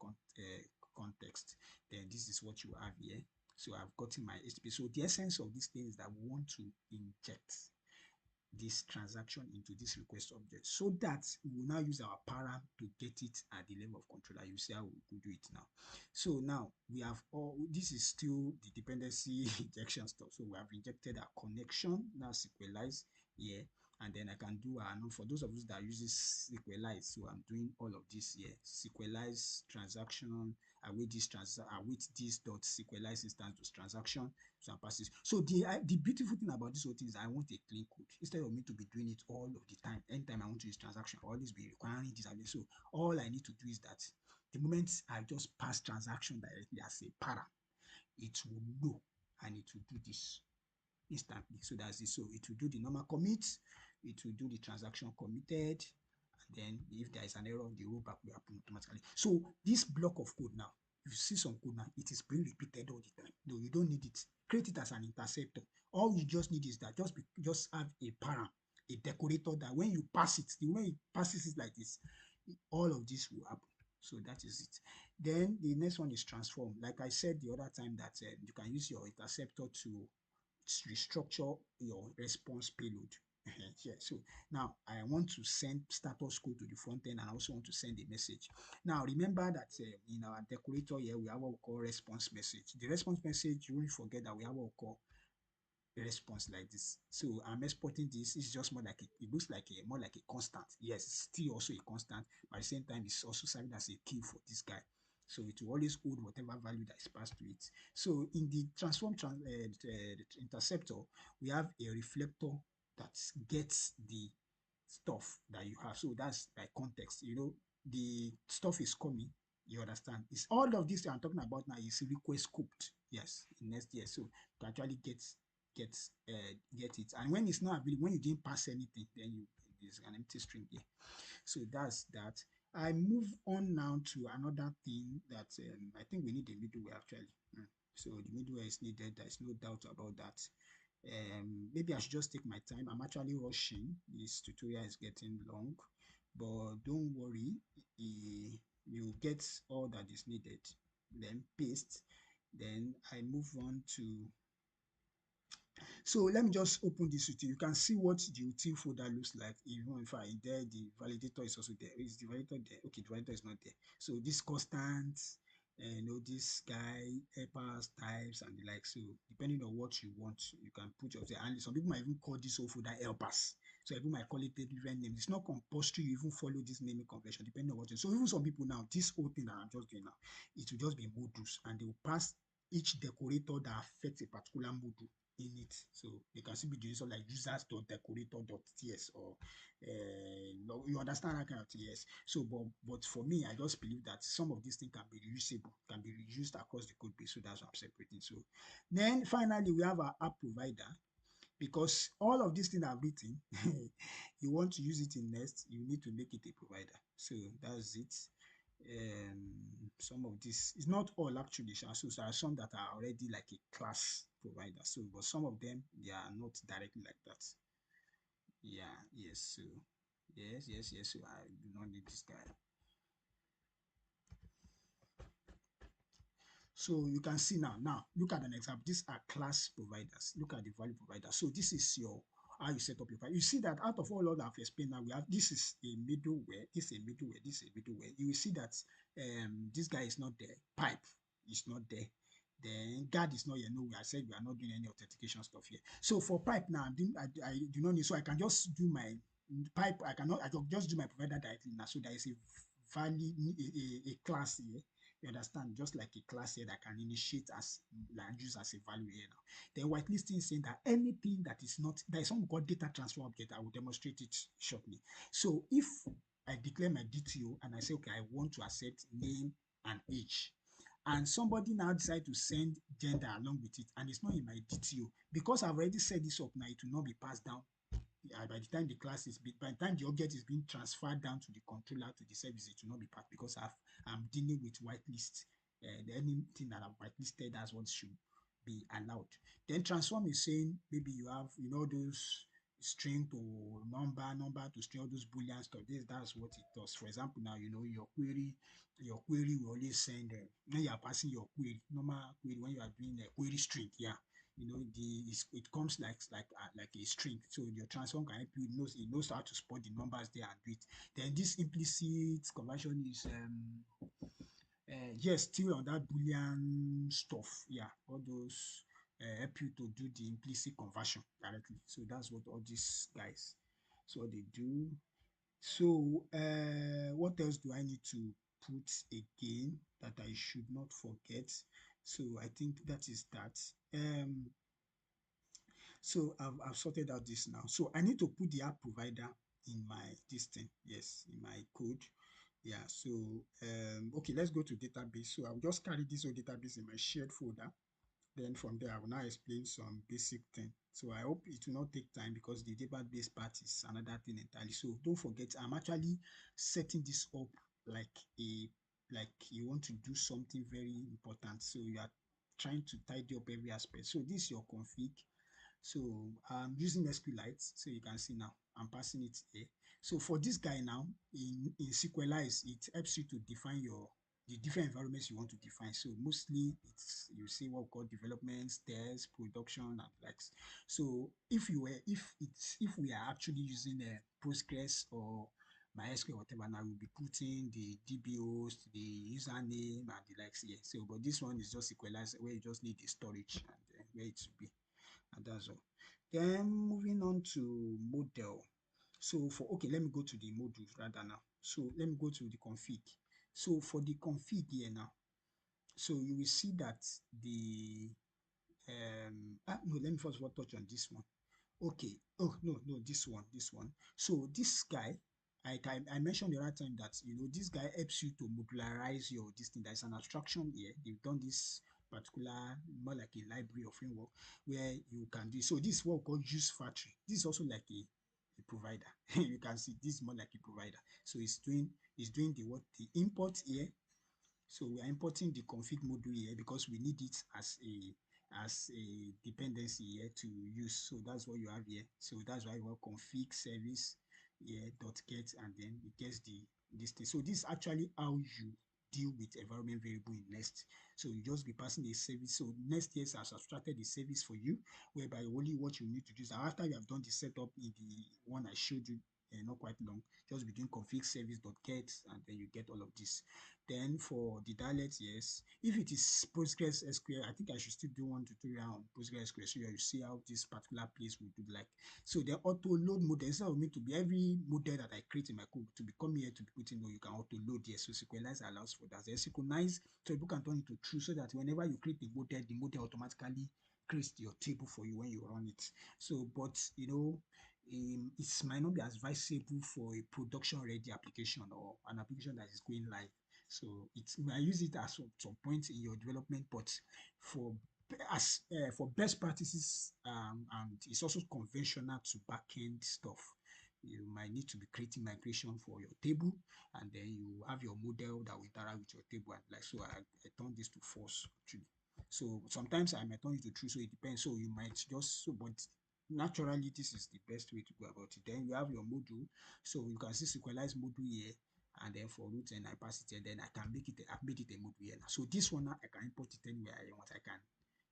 context. Then this is what you have here. So I've gotten my HTTP. So the essence of this thing is that we want to inject this transaction into this request object so that we will now use our param to get it at the level of controller. You see how we could do it now. So now we have all, this is still the dependency injection stuff. So we have injected our connection, now sequelize here, and then I can do for those of us that uses sequelize. So I'm doing all of this here, sequelize transaction, await this dot sequelize instance to transaction. So I pass this. So the beautiful thing about this whole thing is I want a clean code instead of me to be doing it all of the time. Anytime I want to use transaction, I'll always be requiring this. So all I need to do is that the moment I just pass transaction directly as a para, it will know and it will do this instantly. So that's it. So it will do the normal commit, it will do the transaction committed, and then if there is an error, the rollback will happen automatically. So this block of code now, if you see some code now, it is being repeated all the time. No, you don't need it. Create it as an interceptor. All you just need is that just have a param, a decorator that when you pass it, the way it passes it like this, all of this will happen. So that is it. Then the next one is transform. Like I said the other time that you can use your interceptor to restructure your response payload. Yeah, so now I want to send status code to the front end, and I also want to send a message. Now remember that in our decorator here we have what we call response message. The response message, you won't forget that we have what we call response like this. So I'm exporting this. It's just more like it looks like more like a constant. Yes, it's still also a constant, but at the same time it's also serving as a key for this guy. So it will always hold whatever value that is passed to it. So in the interceptor, we have a reflector that gets the stuff that you have. So that's by context. The stuff is coming. You understand? It's all of this I'm talking about now is request scoped. Yes, in Nestjs. So to actually get get it. And when it's not available, when you didn't pass anything, then you there's an empty string there. So that's that. I move on now to another thing that I think we need a middleware actually. So the middleware is needed. There's no doubt about that. Maybe I should just take my time. I'm actually rushing. This tutorial is getting long, but don't worry. You get all that is needed. Then paste. Then I move on to so let me just open this with you. You can see what the util folder looks like. Even if I there, the validator is also there. Is the validator there? Okay, the validator is not there. So this constant, this guy, helpers, types, and the like. So depending on what you want, you can put your and some people might even call this whole folder helpers. So people might call it a different name. It's not compulsory you even follow this naming convention, depending on what you so even some people now, this whole thing that I'm just doing now, it will just be modules and they will pass each decorator that affects a particular module in it. So they can still be doing something like users.decorator.ts or you understand that kind of thing, yes. So but for me, I just believe that some of these things can be reusable, can be reused across the code base. So that's what I'm separating. So then finally we have our app provider because all of these things I've written, you want to use it in Nest, you need to make it a provider. So that's it. Some of this is not all actually, so there are some that are already like a class provider. So, but some of them they are not directly like that. Yeah, yes. So, yes. So I do not need this guy. So you can see now. Now look at an example. These are class providers. Look at the value provider. So this is your how you set up your file. You see that out of all that I've explained now, we have this is a middleware, this is a middleware, this is a middleware. You will see that this guy is not there. Pipe is not there. Then guard is not here. No, I said we are not doing any authentication stuff here. So for pipe now, I do not need. So I can just do my pipe. I can just do my provider directly now. So there is a value, a class here. You understand? Just like a class here that can initiate as and use as a value here now. Then whitelisting is saying that anything that is not, there is something called data transfer object. I will demonstrate it shortly. So if I declare my DTO and I say, okay, I want to accept name and age, and somebody now decide to send gender along with it, and it's not in my DTO, because I've already set this up now, it will not be passed down by the time the class is by the time the object is being transferred down to the controller to the service, it will not be passed because I'm dealing with whitelist. Anything that I've whitelisted, that's what should be allowed. Then transform is saying maybe you have those string to number to string, all those boolean stuff. That's what it does. For example, now your query will always send when you are passing your query, normal query when you are doing a query string, yeah. It comes like a string. So your transform can help you. It knows how to spot the numbers there and do it. Then this implicit conversion is yes, still on that boolean stuff. Yeah, all those help you to do the implicit conversion directly. So that's what all these guys. So what they do. So what else do I need to put again that I should not forget? So I think that is that. So I've sorted out this now. So I need to put the app provider in my this thing. Yes, in my code. Yeah. So okay, let's go to database. So I'll just carry this whole database in my shared folder. Then from there, I will now explain some basic thing. So I hope it will not take time because the database part is another thing entirely. So don't forget, I'm actually setting this up like like you want to do something very important. So you are trying to tidy up every aspect. So this is your config. So I'm using SQLite, so you can see now I'm passing it here. So for this guy now, in SQLite, it helps you to define the different environments you want to define. So mostly it's you see what we call development, test, production, and likes. So if we are actually using a Postgres or MySQL, whatever, now we'll be putting the DBOs, the username, and the likes here. So, but this one is just SQLite where you just need the storage and where it should be, and that's all. Then moving on to model. So for okay, let me go to the modules rather now. So let me go to the config. So for the config here now, so you will see that the no, let me first of all touch on this one. Okay. Oh, no, this one. So this guy, I mentioned the other time that, this guy helps you to modularize your this thing. There's an abstraction here. They've done this particular, more like a library or framework where you can do. So this is what we call use factory. This is also like a provider. You can see this is more like a provider. So it's doing the import here. So we are importing the config module here because we need it as a dependency here to use. So that's what you have here. So that's why we have config service here dot get, and then it gets this thing. So this is actually how you deal with environment variable in Nest. So you just be passing a service. So Nestjs has abstracted the service for you, whereby only what you need to do is after you have done the setup in the one I showed you, not quite long, just be doing config service dot get, and then you get all of this. Then for the dialect, yes. If it is Postgres SQL, I think I should still do one tutorial on Postgres SQL so you see how this particular place will do like. So the auto load model, instead of me to be every model that I create in my code to become here to be put in, you can auto load here. So Sequelize allows for that. Then synchronize, so people can turn it to true so that whenever you create the model automatically creates your table for you when you run it. So, but it might not be advisable for a production ready application or an application that is going live. So you might use it at some point in your development, but for for best practices, and it's also conventional to backend stuff. You might need to be creating migration for your table, and then you have your model that will interact with your table. And like so, I turn this to false actually. So sometimes I might turn it to true, so it depends. So you might but naturally this is the best way to go about it. Then you have your module, so you can see Sequelize module here, and then for root and I pass it here, then I can make it, I've made it a module here now. So this one now I can import it anywhere I want. I can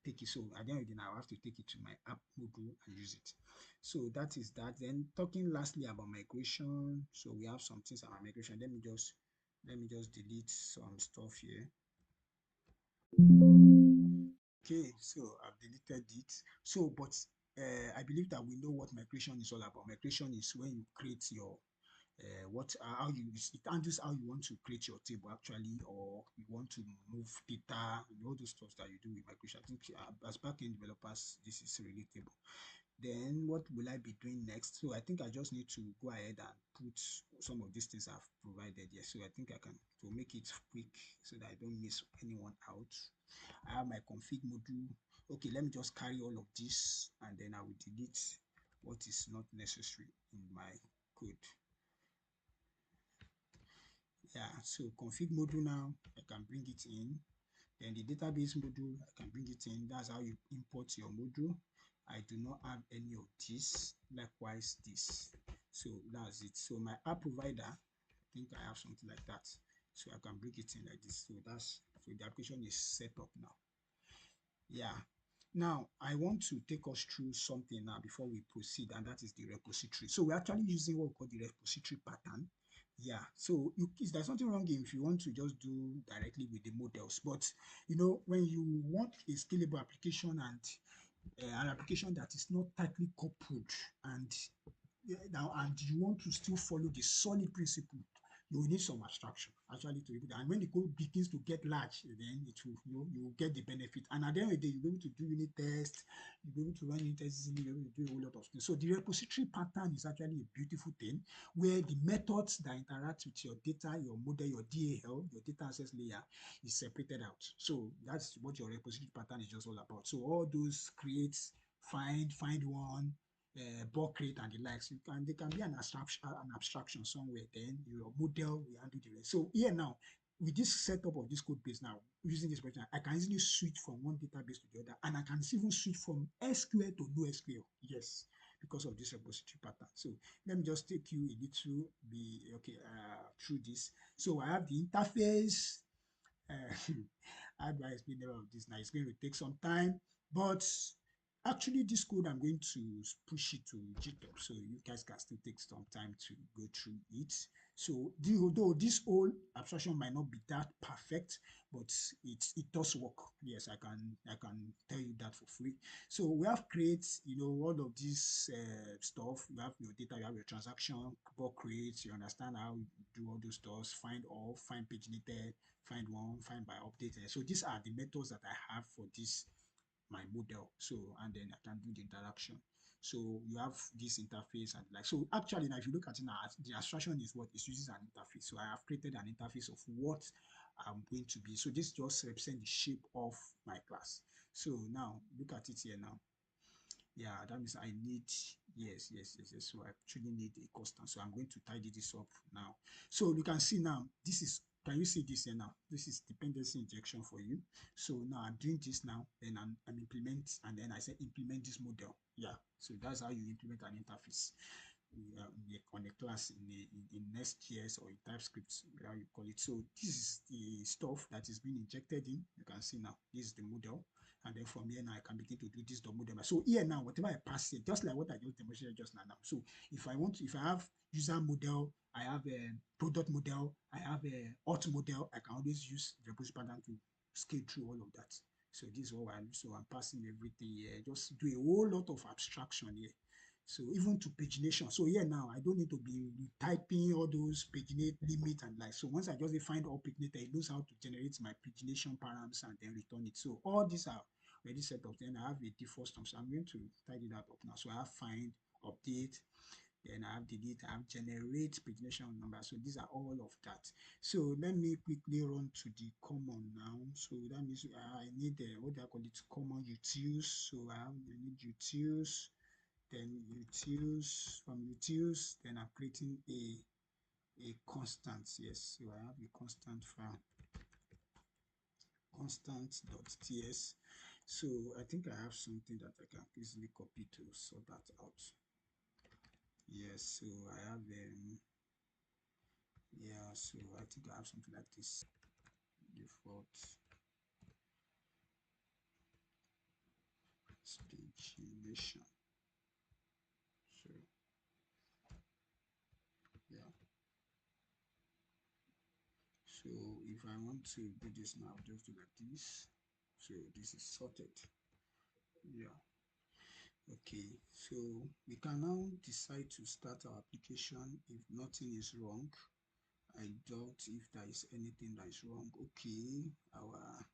take it. So at the end of the day, now I have to take it to my app module and use it. So that is that. Then talking lastly about migration. So we have some things about migration. Let me just delete some stuff here. Okay, so I've deleted it. So, but I believe that we know what migration is all about. Migration is when you create your how you it handles how you want to create your table actually, or you want to move data and all those stuff that you do with migration. I think as backend developers, this is relatable. Then what will I be doing next? So I think I just need to go ahead and put some of these things I've provided here. So I think I can, to make it quick so that I don't miss anyone out. I have my config module. Okay, let me just carry all of this and then I will delete what is not necessary in my code. Yeah, so config module now, I can bring it in. Then the database module, I can bring it in. That's how you import your module. I do not have any of this. Likewise, this. So that's it. So my app provider, I think I have something like that. So I can bring it in like this. So the application is set up now. Yeah. Now, I want to take us through something now before we proceed, and that is the repository. So we're actually using what we call the repository pattern. Yeah. So there's nothing wrong if you want to just do directly with the models, but when you want a scalable application and an application that is not tightly coupled, and and you want to still follow the solid principle, you will need some abstraction actually to do that. And when the code begins to get large, then it will you will get the benefit. And at the end of the day, you'll be able to do unit tests, you'll be able to run unit tests easily, you'll be able to do a whole lot of things. So the repository pattern is actually a beautiful thing where the methods that interact with your data, your model, your DAL, your data access layer, is separated out. So that's what your repository pattern is just all about. So all those create, find one, bulk rate and the likes. They can be an abstraction somewhere. Then your model will handle the rest. So here now, with this setup of this code base now, using this pattern, I can easily switch from one database to the other, and I can even switch from SQL to NoSQL. Yes, because of this repository pattern. So let me just take you a little through this. So I have the interface. How do I explain all of this now? It's going to take some time, but actually this code I'm going to push it to GitHub, so you guys can still take some time to go through it. So though this whole abstraction might not be that perfect, but it does work. Yes, I can tell you that for free. So we have create, all of this stuff. You have your data, you have your transaction, bulk create. You understand how you do all those stuff. Find all, find paginated, find one, find by updated. So these are the methods that I have for this my model. So and then I can do the interaction. So you have this interface and like so actually now if you look at it now, the abstraction is what it uses an interface. So I have created an interface of what I'm going to be. So this just represents the shape of my class. So now look at it here now. Yeah, that means I need, yes. So I actually need a constant. So I'm going to tidy this up now. So you can see now, this is, can you see this here now? This is dependency injection for you. So now I'm doing this now, then I'm implement, and then I say implement this model. Yeah, so that's how you implement an interface on a class in Nestjs or in TypeScript, whatever you call it. So this is the stuff that is being injected in. You can see now, this is the model. And then from here now, I can begin to do this double demo. So here now, whatever I pass here, just like what I just demonstrated just now. So if I want to, if I have user model, I have a product model, I have a auth model, I can always use the push pattern to scale through all of that. So this is what I'm, so I'm passing everything here. Just do a whole lot of abstraction here. So even to pagination. So here now, I don't need to be typing all those paginate limit and like. So once I just define all paginator, it knows how to generate my pagination params and then return it. So all these are already set up. Then I have a default stump. So I'm going to tidy that up now. So I have find, update, then I have delete, I have generate pagination number. So these are all of that. So let me quickly run to the common now. So that means I need what do I call it? Common utils. So I need utils, then utils, from utils, then I'm creating a constant. Yes, so I have a constant file, constant.ts. So I think I have something that I can easily copy to sort that out. Yes, so I have yeah, so I think I have something like this. Default pagination. So yeah. So if I want to do this now, just do like this. So this is sorted. Yeah. Okay, so we can now decide to start our application if nothing is wrong. I doubt if there is anything that is wrong. Okay, our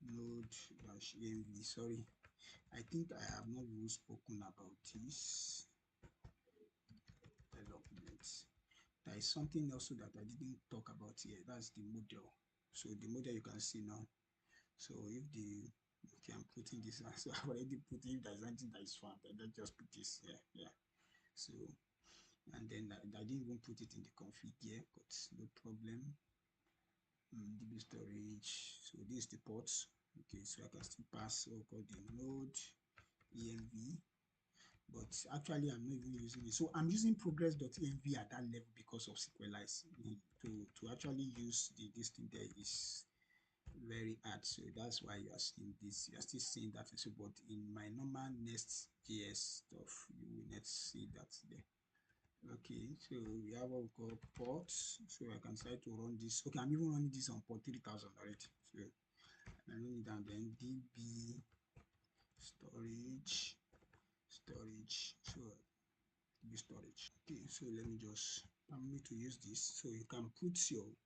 node-env, sorry, I think I have not even spoken about this development. There is something also that I didn't talk about here. That's the model. So the model you can see now. So if the, okay, I'm putting this, so I've already put, if there's anything that is found, then let's just put this here. Yeah. So, and then I didn't even put it in the config here, but no problem. DB storage. So this is the ports. Okay, so I can still pass so-called the node env, but actually I'm not even using it. So I'm using progress.env at that level because of SQLize. To actually use this thing there is very hard. So that's why you are seeing this. You are still seeing that. So, but in my normal Nest.js stuff, you will not see that there. Okay, so we have what we call ports. So I can start to run this. Okay, I'm even running this on port 3000 already. So I run it down, then db storage, so db storage. Okay, so let me just, I'm going to use this. So you can put your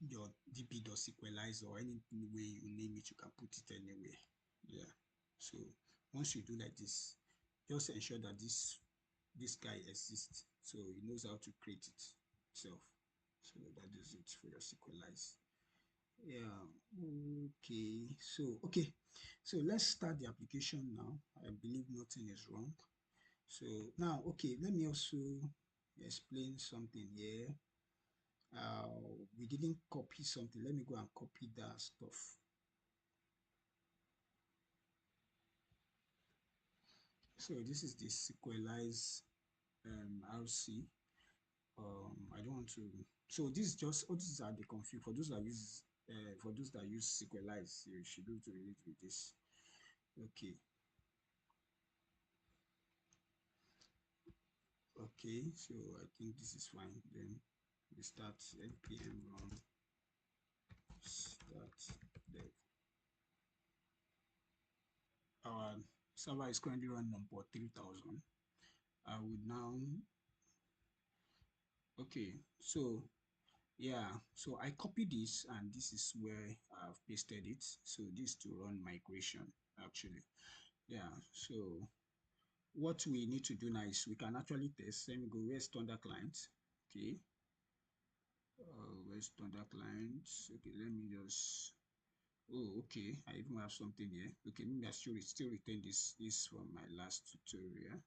db.sqlize or any way you name it, you can put it anywhere. Yeah. So once you do like this, just ensure that this guy exists, so he knows how to create it itself. So that is it for your SQLize. Yeah. Okay. So let's start the application now. I believe nothing is wrong. So now, okay, let me also explain something here. We didn't copy something. Let me go and copy that stuff. So this is the SQLize RC. I don't want to. So this is just, all these are the config for those that use SQLize. You should be able to relate with this. Okay. Okay, so I think this is fine. Then we start npm run start dev. Our server is currently running on port 3000. I would now, okay, so yeah, so I copy this and this is where I've pasted it. So this to run migration actually. Yeah, so what we need to do now is we can actually test. Let me go, where's Thunder client? Okay, where's Thunder client? Okay, let me just, oh, okay, I even have something here. Okay, maybe I should still retain this from my last tutorial.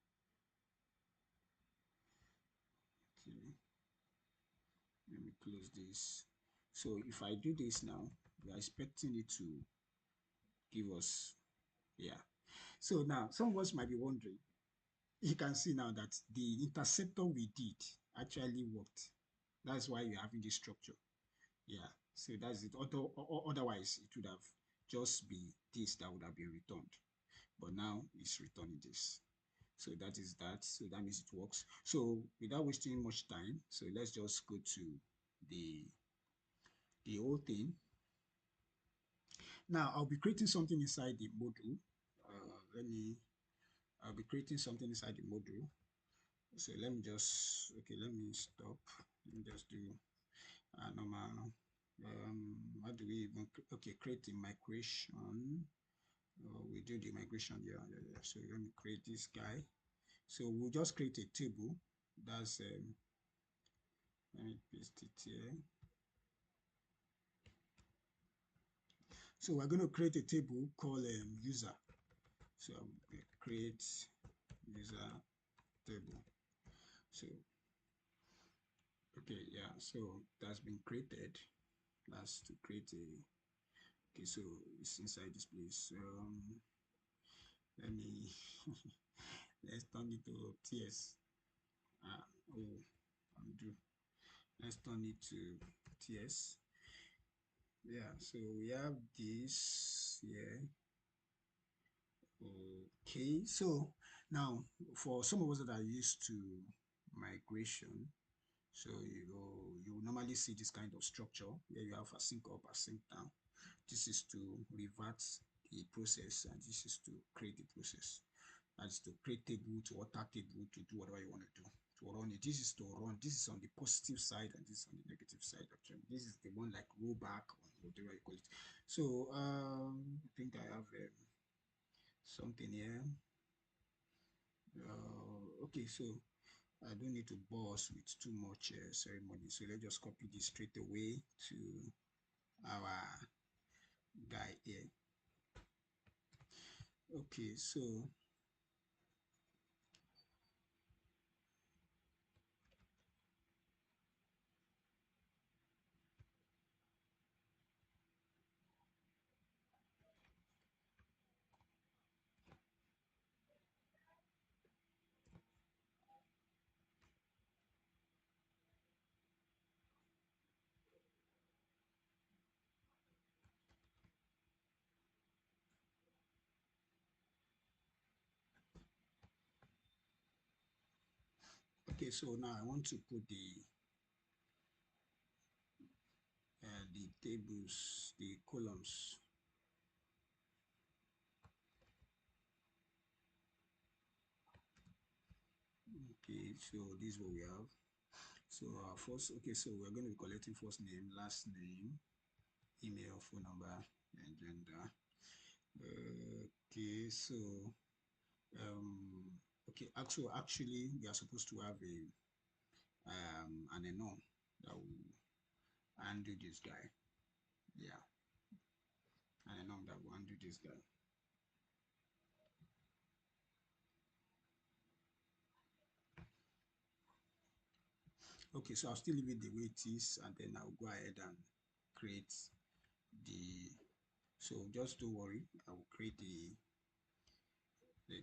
Okay, let me close this. So if I do this now, we are expecting it to give us, yeah. So now some of us might be wondering, you can see now that the interceptor we did actually worked. That's why you're having this structure. Yeah, so that's it. Otherwise, it would have just be this that would have been returned. But now it's returning this. So that is that. So that means it works. So without wasting much time, so let's just go to the the whole thing. Now I'll be creating something inside the module. I'll be creating something inside the module. So let me just, okay, let me stop. Let me just do a normal, how do we even, okay, create the migration. We do the migration, yeah. So let me create this guy. So we'll just create a table. That's, let me paste it here. So we're going to create a table called user. So create user table. So, okay, yeah, so that's been created. That's to create a, okay, so it's inside this place. Let me, let's turn it to TS. Oh, undo. Let's turn it to TS. Yeah, so we have this here. Okay, so now for some of us that are used to migration, so you normally see this kind of structure where you have async up, async down. This is to revert the process, and this is to create the process. That's to create table, to alter table, to do whatever you want to do, to run it. This is to run. This is on the positive side, and this is on the negative side. Actually, this is the one like rollback or whatever you call it. So I think I have something here. Okay, so I don't need to boss with too much ceremony. So let's just copy this straight away to our guy here. Okay, so okay, so now I want to put the tables, the columns. Okay, so this is what we have. So our first, okay, so we're going to be collecting first name, last name, email, phone number, and gender. Okay, so okay, actually we are supposed to have a an enum that will undo this guy. Yeah, an enum that will undo this guy. Okay, so I'll still leave it the way it is, and then I'll go ahead and create the, so just don't worry, I will create the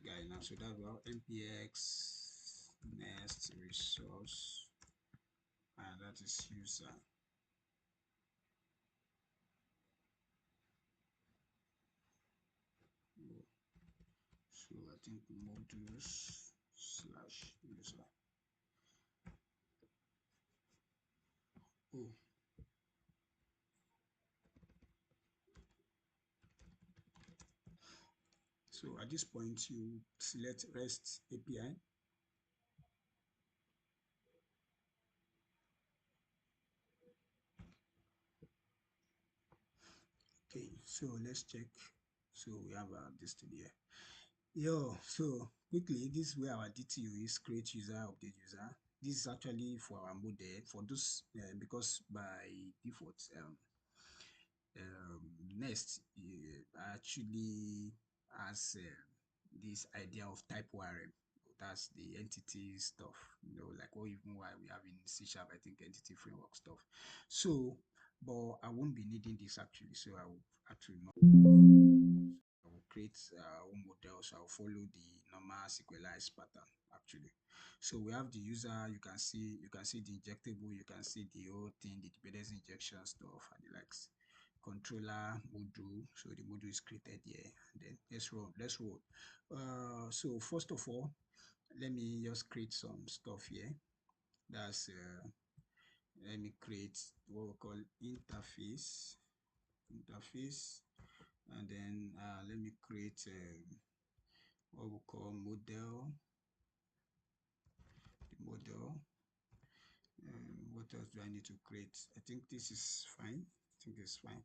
guy now. So that's our npx nest resource, and that is user. So I think modules slash user. So at this point, you select REST API. Okay, so let's check. So we have our destiny here. Yo, so quickly, this is where our DTU is create user, update user. This is actually for our model for those because by default, Nest actually has this idea of type wiring. That's the entity stuff, like what even why we have in C Sharp, I think entity framework stuff. So, but I won't be needing this actually, so I will actually not. I will create our own model, so I'll follow the normal SQLized pattern actually. So we have the user, you can see the injectable, you can see the whole thing, the dependency injection stuff and the likes. Controller module, so the module is created here, and then let's roll. So first of all, let me just create some stuff here. That's let me create what we call interface, and then let me create what we call the model. What else do I need to create? I think this is fine. I think it's fine.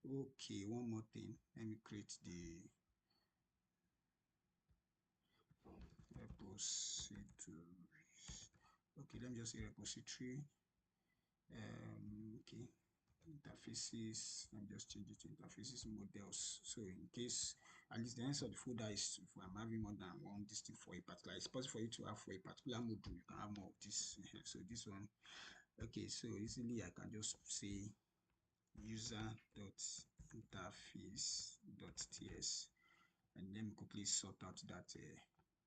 Okay, one more thing. Let me create the repositories. Okay, let me just say repository. Okay, interfaces. Let me just change it to interfaces models. So in case at least the answer of the folder is if I'm having more than one this thing for a particular, it's possible for you to have for a particular module, you can have more of this. So this one, okay, so easily I can just say user.interface.ts, and then quickly sort out that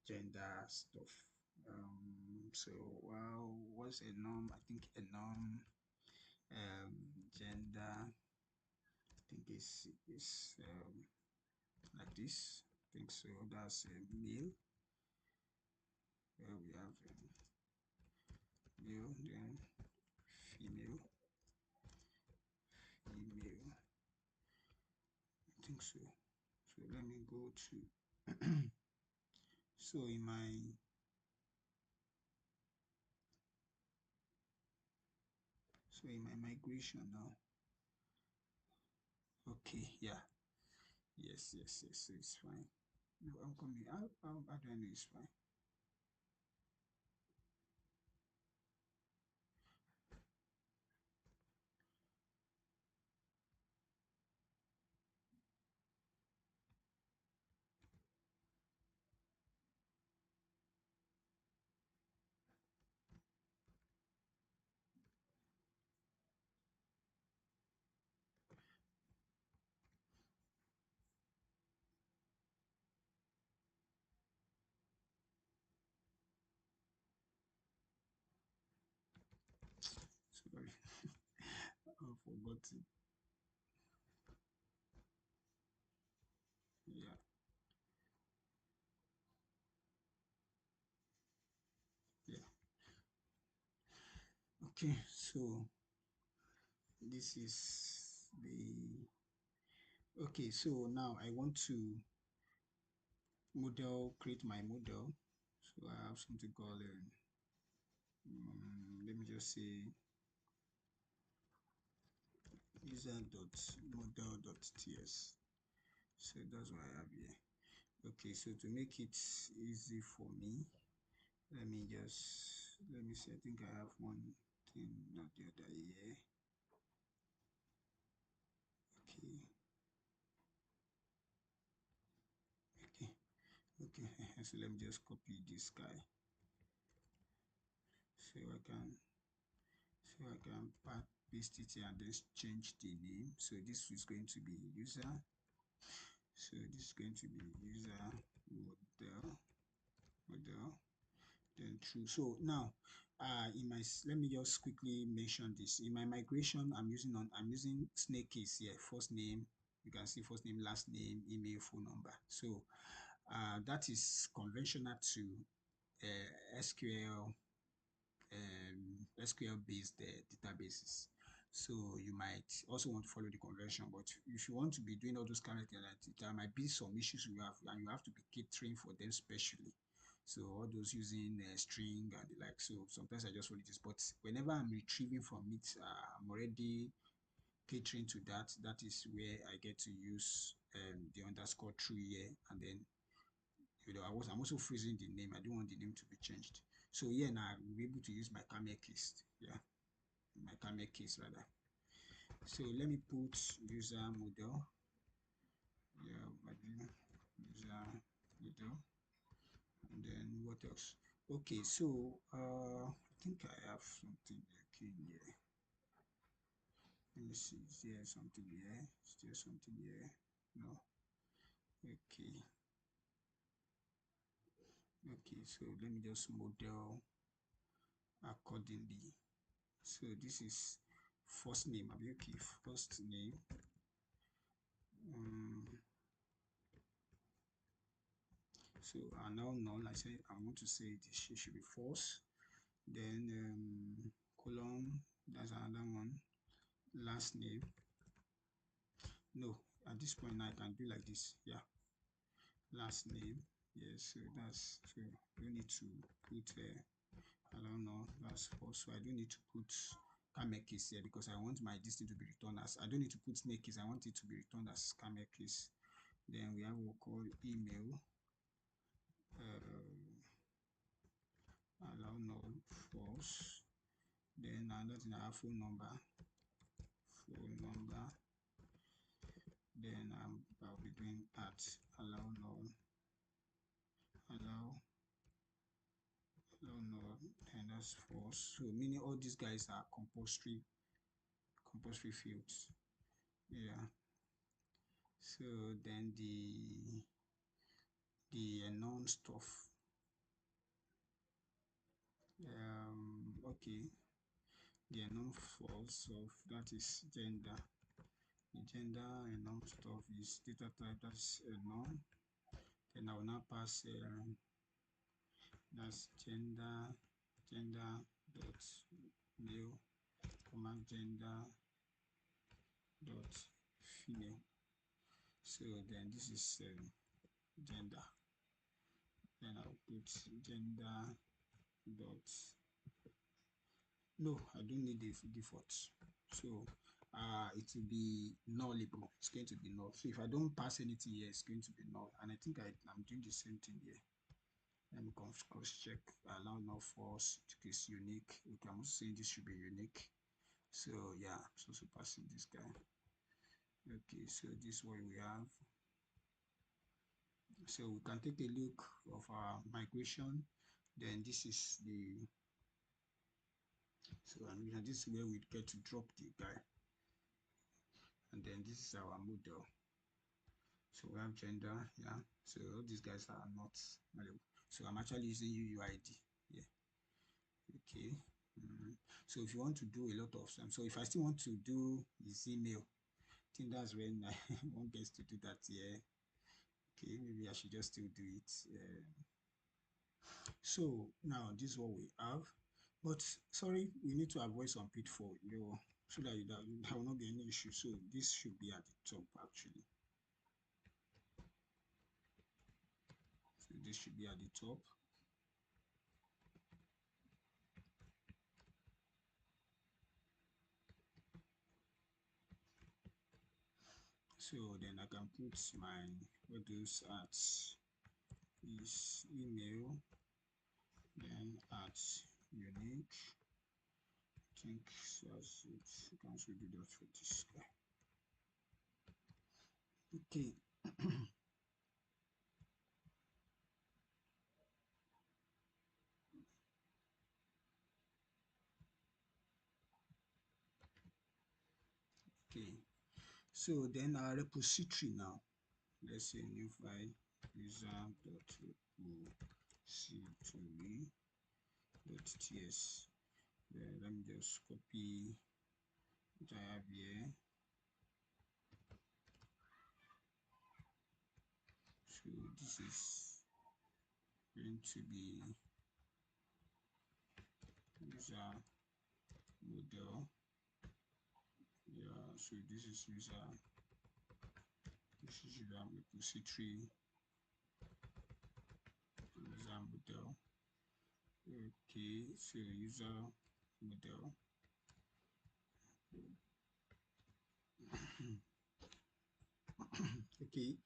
gender stuff. So wow, what's a norm? I think a norm gender, I think is like this. I think so. That's a male. Where we have male, then female, female. I think so. So let me go to so in my migration now. Okay, yeah. Yes. So it's fine. No, I'm coming. How do I know it's fine? Sorry, I forgot it. Yeah, yeah. Okay, so this is the okay. So now I want to create my model. So I have something called let me just say user.model.ts. So that's what I have here. Okay, so to make it easy for me, let me see. I think I have one thing, not the other here. Okay, okay, okay. So let me just copy this guy so I can paste it here and then change the name. So this is going to be user. So this is going to be user model then true. So now let me just quickly mention this. In my migration, I'm using snake case here. First name, you can see first name, last name, email, phone number. So that is conventional to SQL based databases. So you might also want to follow the convention, but if you want to be doing all those kind of things, there might be some issues you have, and you have to be catering for them specially. So all those using string and the like. So sometimes I just follow this, but whenever I'm retrieving from it, I'm already catering to that. That is where I get to use the underscore true here, and then I'm also freezing the name. I don't want the name to be changed. So here now I will be able to use my camel case. Yeah, my camel case rather. So let me put user model. Yeah, user model, and then what else? Okay, so I think I have something okay here. Let me see. Is there something here? Is there something here? No. Okay. Okay, so let me just model accordingly. So this is first name. Okay, first name. So I now none. I say I want to say this should be false. Then column. That's another one. Last name. No, at this point now I can do like this. Yeah, last name. Yes, so that's so I don't need to put. I don't know. That's false. So I don't need to put camel case here because I want my distance to be returned as. I don't need to put snake case. I want it to be returned as camel case. Then we have what we call email. Allow null false. Then another thing I have phone number. Then I'll be doing at allow null. Allow null. And that's false. So meaning all these guys are compulsory fields. Yeah. So then the unknown stuff. Okay, the unknown false of that is gender. The gender unknown stuff is data type, that's unknown. Then I will now pass that's gender dot male comma gender dot female. So then this is gender. Then I'll put gender dot. No, I don't need the default. So it will be nullable. It's going to be null. So if I don't pass anything here, it's going to be null. And I think I'm doing the same thing here. Let me cross check. Allow null false. It is unique. We can also say this should be unique. So yeah, so passing this guy. Okay, so this is what we have. So we can take a look of our migration. Then this is the and this is where we get to drop the guy. And then this is our model. So we have gender, yeah. So all these guys are not malleable. So I'm actually using UUID. Yeah. Okay. So if you want to do a lot of them, so if I still want to do his email, I think that's when one gets to do that. Yeah. Okay, maybe I should just still do it. So now this is what we have. But sorry, we need to avoid some pitfall, so that there will not be any issue. So this should be at the top actually. So this should be at the top. So then I can put my those at is email, then at unique. I think that's it. You can also do that for this guy. Okay. Okay. So then our repository now. Let's say new file user.repository.ts. Then let me just copy what I have here. So this is going to be user model. So this is user repository, user model. Okay, so user model. Okay,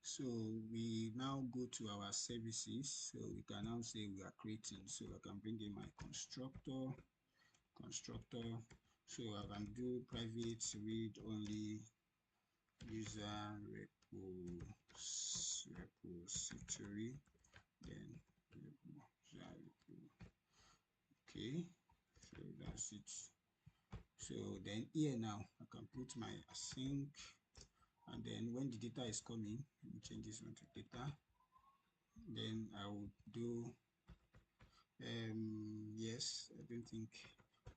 so we now go to our services. So we can now say we are creating. So I can bring in my constructor. So I can do private read only user repository, then user repo. Okay, so that's it. So then here now I can put my async, and then when the data is coming, let me change this one to data. Then I will do yes, I don't think,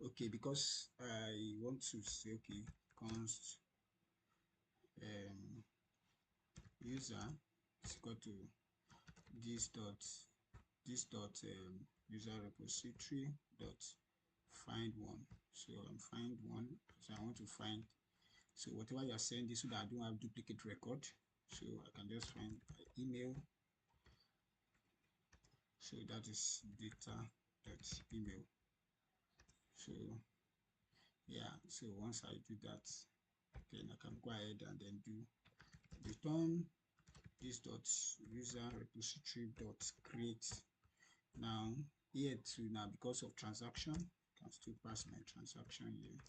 okay, because I want to say, okay, const user is equal to this dot user repository dot find one. So I'm find one, so I want to find, so whatever you are sending, so that I don't have duplicate record, so I can just find my email. So that is data dot email. So yeah, so once I do that, then I can go ahead and then do return this dot user repository dot create. Now here too, now because of transaction, I can still pass my transaction here,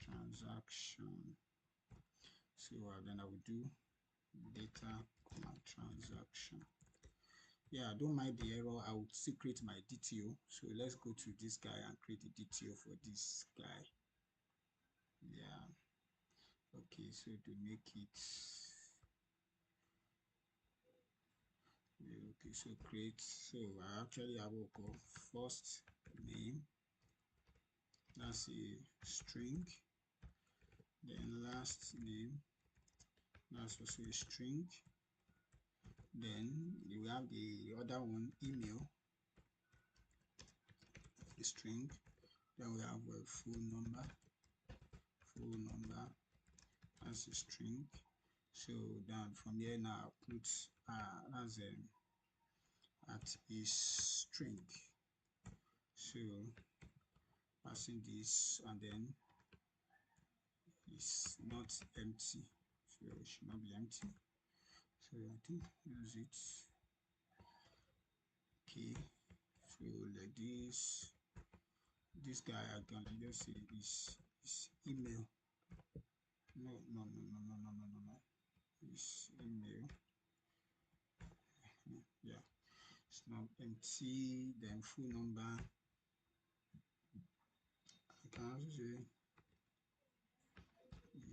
transaction. So then I will do data comma transaction. Yeah, I don't mind the error. I would still create my DTO. So let's go to this guy and create a DTO for this guy. Yeah, okay, so to make it, okay, so create, so I actually have what call first name, that's a string, then last name, that's also a string, then we have the other one, email, a string, then we have a phone number, that's a string. So then from here now I'll put as at is string, so passing this, and then it's not empty, so it should not be empty. So I think use it. Okay, so like this guy I can just say is email. No. It's email. Yeah, it's not empty. Then full number. I can also say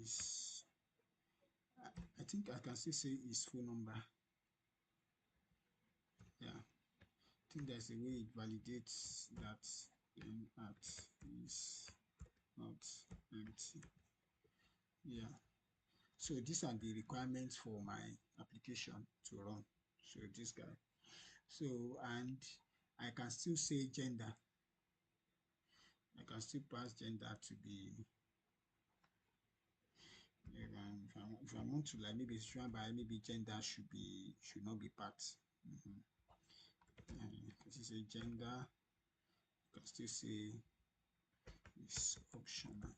is. I think I can still say is phone number. Yeah, I think there's a way it validates that at is not empty. Yeah. So these are the requirements for my application to run. So this guy. So, and I can still say gender. I can still pass gender to be, if I want to, like maybe it's by maybe gender should not be part. This is a gender. You can still say it's optional.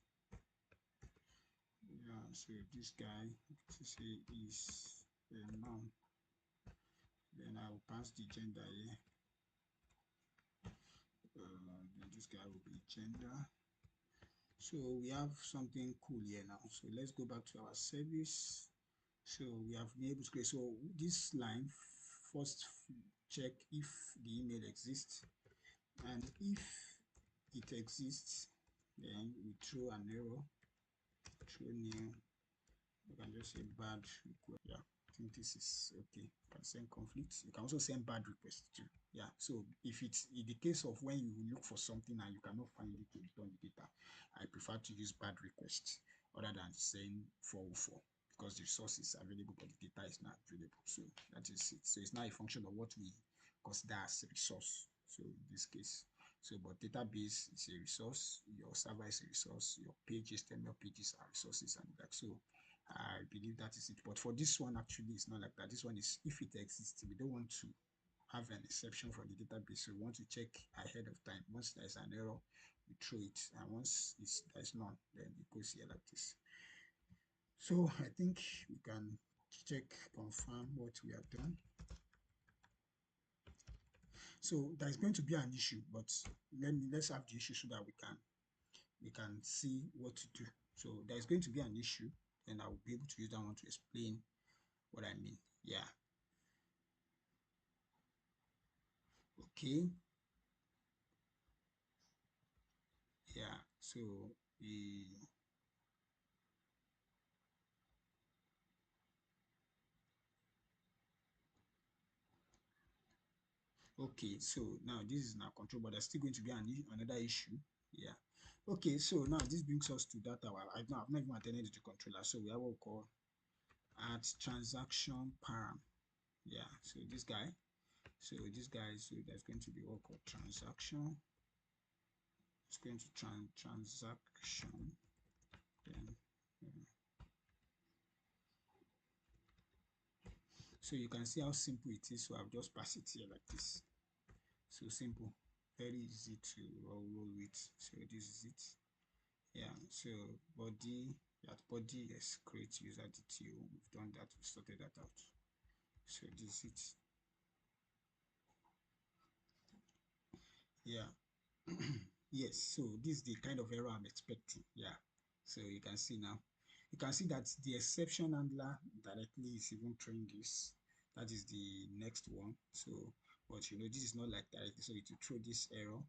Yeah, so this guy, to say is a mom. Then I will pass the gender here. Then this guy will be gender. So we have something cool here now. So let's go back to our service. So we have been able to create. So this line first check if the email exists, and if it exists, then we throw an error, throw new. You can just say bad request. Yeah, I think this is okay. You can send conflicts. You can also send bad requests too. Yeah, so if it's in the case of when you look for something and you cannot find it to return the data, I prefer to use bad requests other than saying 404, because the source is available but the data is not available. So that is it. So it's not a function of what we consider as a resource. So in this case, So, but database is a resource, your server is a resource, your page, HTML pages are resources and like so. I believe that is it. But for this one, actually, it's not like that. This one is if it exists, we don't want to have an exception for the database. So we want to check ahead of time. Once there's an error, we throw it. And once there's none, then it goes here like this. So I think we can check, confirm what we have done. So there's going to be an issue, but let's have the issue so that we can see what to do. So there's going to be an issue, and I will be able to use that one to explain what I mean. Yeah. Okay. Yeah. So okay, so now this is now control, but there's still going to be another issue. Yeah. Okay, so now this brings us to that I've not even attended to the controller. So we have what we call add transaction param. Yeah, so this guy. So this guy, so there's going to be what we call transaction. It's going to transaction. Then so you can see how simple it is. So I've just passed it here like this. So simple, very easy to roll with. So this is it. Yeah, so body, that body, yes, create user DTO. We've done that, we sorted that out. So this is it. Yeah. Yes, so this is the kind of error I'm expecting. Yeah. So you can see now. You can see that the exception handler directly is even throwing this. That is the next one. So, but you know, this is not like directly, so it will throw this error,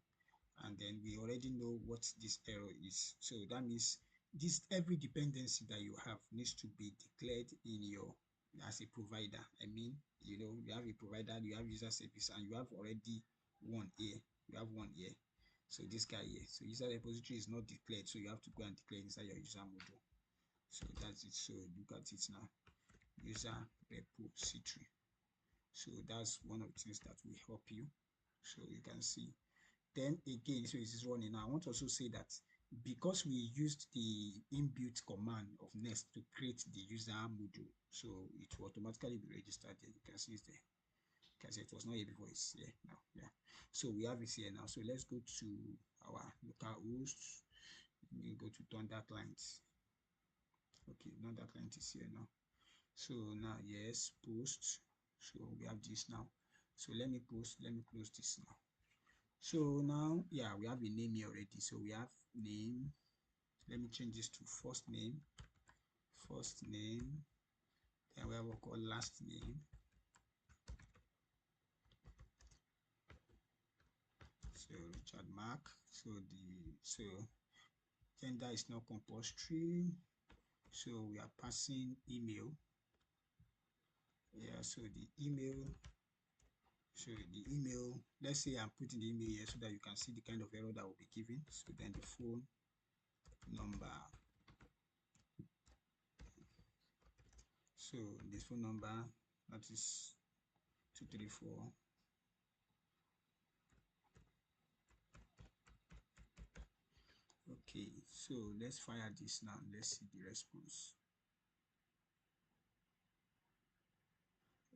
and then we already know what this error is. So that means this every dependency that you have needs to be declared in your as a provider. I mean, you know, you have a provider, you have user service, and you have already one here. You have one here. So this guy here. So user repository is not declared, so you have to go and declare inside your user module. So that's it. So look at it now. User repository. So that's one of the things that will help you. So you can see then again, so it is running now. I want to also say that because we used the inbuilt command of Nest to create the user module, so it will automatically be registered there. You can see it's there. You can see it was not here before, it's here now. Yeah. So we have it here now. So let's go to our local host. We go to Thunder client. Okay, Thunder client is here now. So now, yes, post. So we have this now. So let me post, let me close this now. So now, yeah, we have a name here already. So we have name. Let me change this to first name. First name. Then we have what we call last name. So Richard Mark. So gender is not compulsory. So we are passing email. Yeah, so the email. So the email, let's say I'm putting the email here so that you can see the kind of error that will be given. So then the phone number. So this phone number, that is 234. Okay, so let's fire this now. Let's see the response.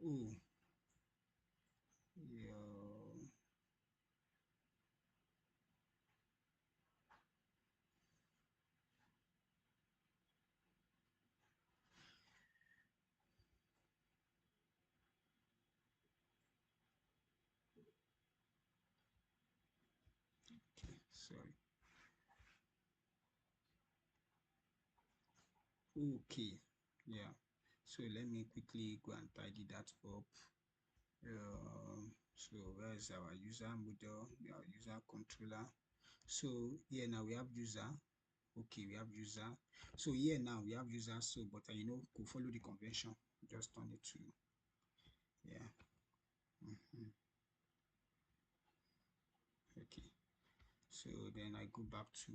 Oh, yeah. Okay, sorry. Okay, yeah. So let me quickly go and tidy that up. So where is our user model, our user controller? So here now we have user. Okay, we have user. So here now we have user. So but you know, go follow the convention. Just turn it to yeah. Okay. So then I go back to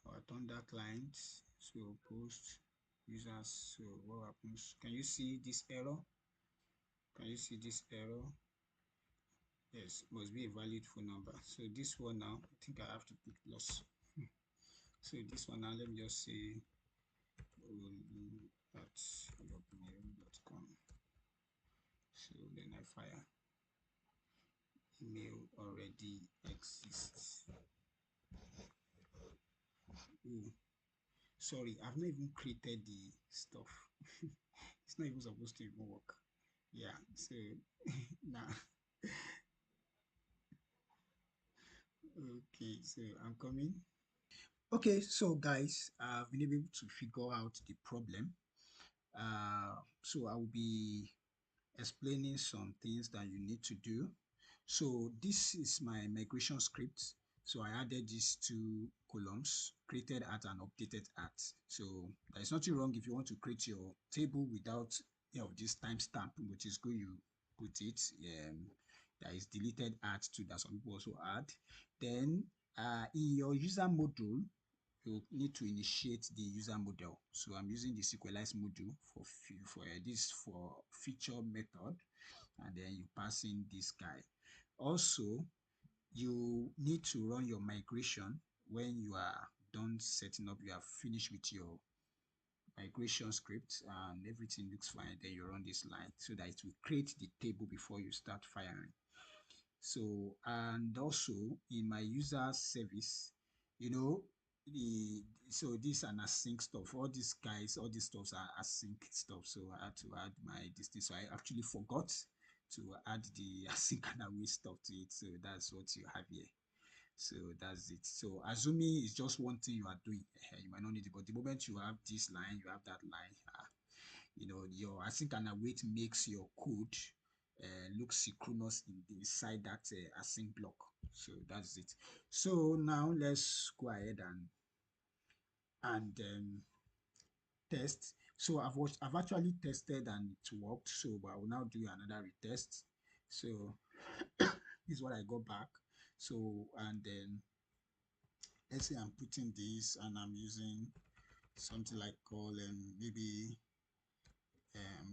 our Thunder client. So post users. So what happens? Can you see this error? Can you see this error? Yes, must be a valid phone number. So this one now, I think I have to put plus. So this one now, let me just say at hotmail.com. So then I fire. Email already exists. Oh, sorry, I've not even created the stuff. It's not even supposed to even work. Yeah, so now, okay, so I'm coming. Okay, so guys, I've been able to figure out the problem. So I will be explaining some things that you need to do. So this is my migration script. So I added these two columns, created at and updated at. So there's nothing wrong if you want to create your table without this timestamp, which is good you put it. There is deleted at too that some people also add. Then in your user module, you need to initiate the user model. So I'm using the SQLize module for this for feature method, and then you pass in this guy. Also, you need to run your migration when you are done setting up. You have finished with your migration script and everything looks fine. Then you run this line so that it will create the table before you start firing. So, and also in my user service, you know, the so this and async stuff, all these guys, all these stuffs are async stuff. So I had to add my this thing. So I actually forgot to add the async and await stuff to it. So that's what you have here. So that's it. So assuming it's just one thing you are doing, you might not need it, but the moment you have this line, you have that line, your async and await makes your code look synchronous inside that async block. So that's it. So now let's go ahead and test. So I've actually tested and it worked. So but I will now do another retest. So this is what I got back. So and then let's say I'm putting this and I'm using something like call maybe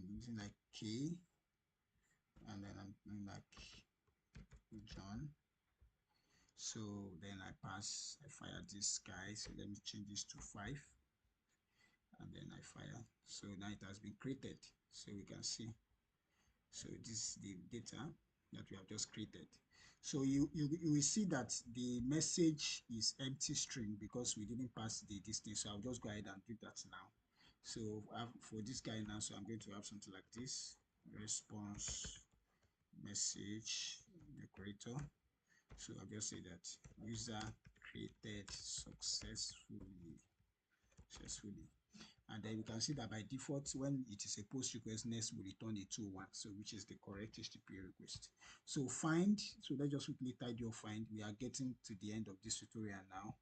using like K, and then I'm doing like John. So then I fire this guy. So let me change this to 5, and then I fire. So now it has been created. So we can see. So this is the data that we have just created. So you will see that the message is empty string because we didn't pass the distance. So I'll just go ahead and do that now. So for this guy now, so I'm going to have something like this: response message decorator. So I'll just say that user created successfully. And then you can see that by default, when it is a post request, Nest will return a 2.1, so which is the correct HTTP request. So find, so let's just quickly tidy your find. We are getting to the end of this tutorial now.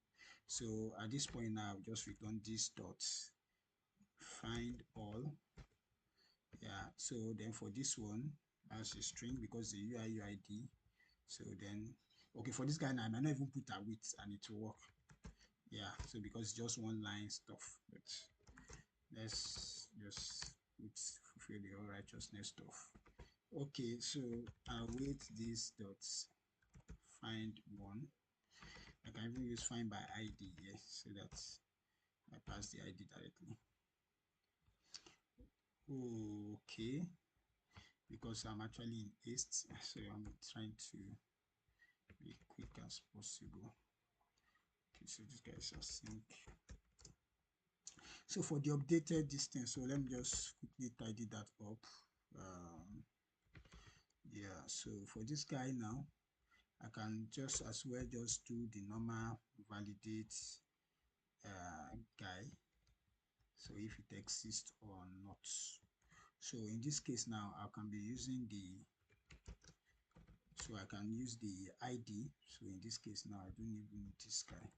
So at this point now, I'll just return this dot find all. Yeah, so then for this one, as a string because the UID. So then, okay, for this guy now, I might not even put a width and it will work. Yeah, so because it's just one line stuff, but let's just fulfill the all righteousness stuff. Okay, so I'll wait this dot find one. I can even use find by ID, yes, so that I pass the ID directly. Okay, because I'm actually in haste, so I'm trying to be quick as possible. Okay, so this guy is async. So for the updated distance, so let me just quickly tidy that up. Yeah, so for this guy now, I can just as well just do the normal validate guy. So if it exists or not. So in this case now, I can be using so I can use the ID. So in this case now, I don't even need this guy.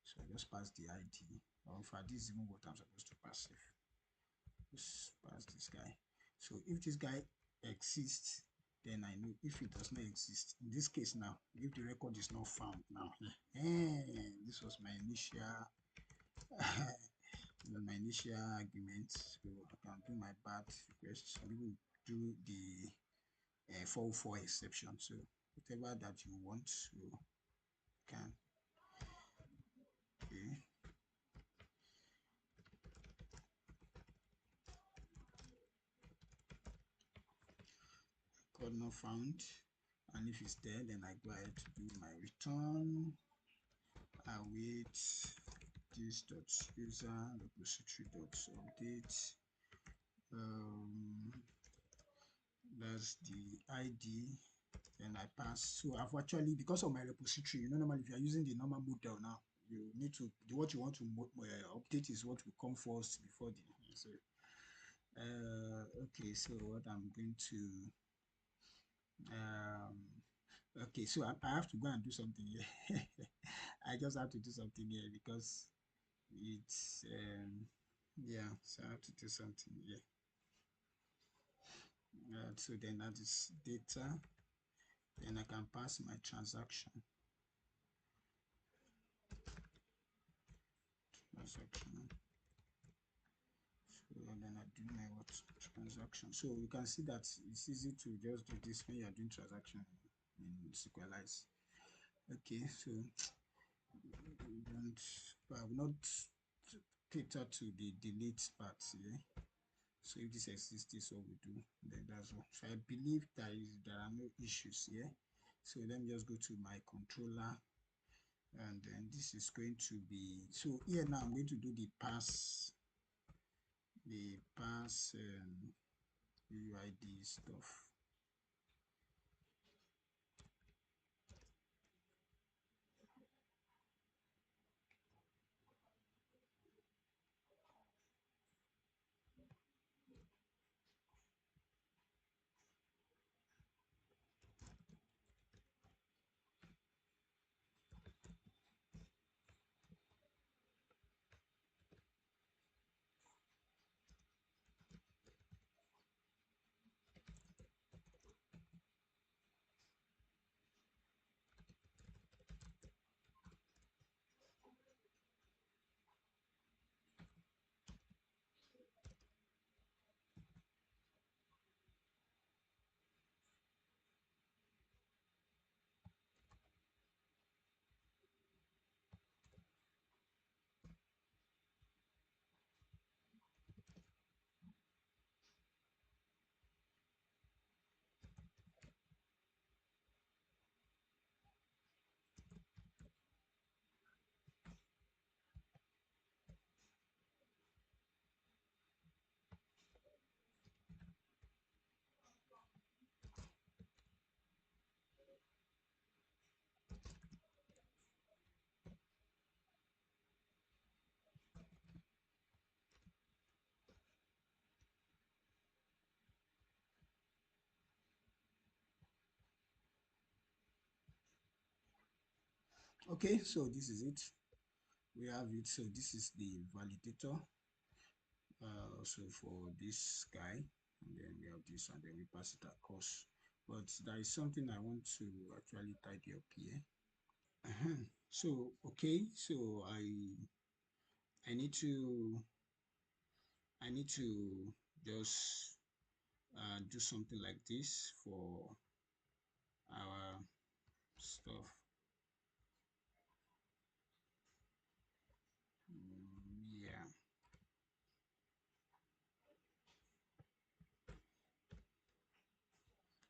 So I just pass the ID. Or in fact, this is even what I'm supposed to pass. Just pass this guy. So if this guy exists, then I know. If it does not exist, in this case now, if the record is not found now, this was my initial my initial argument. So I can do my bad request. We will do the 404 exception. So whatever that you want, so you can. Okay, code not found, and if it's there, then I go ahead to do my return. I wait this dot user repository dot update. That's the ID. Then I pass. So I've actually, because of my repository, normally if you are using the normal model now, you need to what you want to update is what will come first before the. So okay, so what I'm going to um okay, so I have to go and do something here. I just have to do something here because it's yeah, so I have to do something here. So then that is data. Then I can pass my transaction. Transaction. So then I do my what transaction. So you can see that it's easy to just do this when you are doing transaction in SQLize. Okay, so we don't, but I will not cater to the delete part here. So if this exists, this is what we do. Then that's all. So I believe there are no issues here. So let me just go to my controller, and then this is going to be, so here now I'm going to do the pass UID stuff. Okay, so this is it. We have it. So this is the validator. So for this guy, and then we have this, and then we pass it across. But there is something I want to actually tidy up here. So okay, so I need to just do something like this for our stuff. Yeah.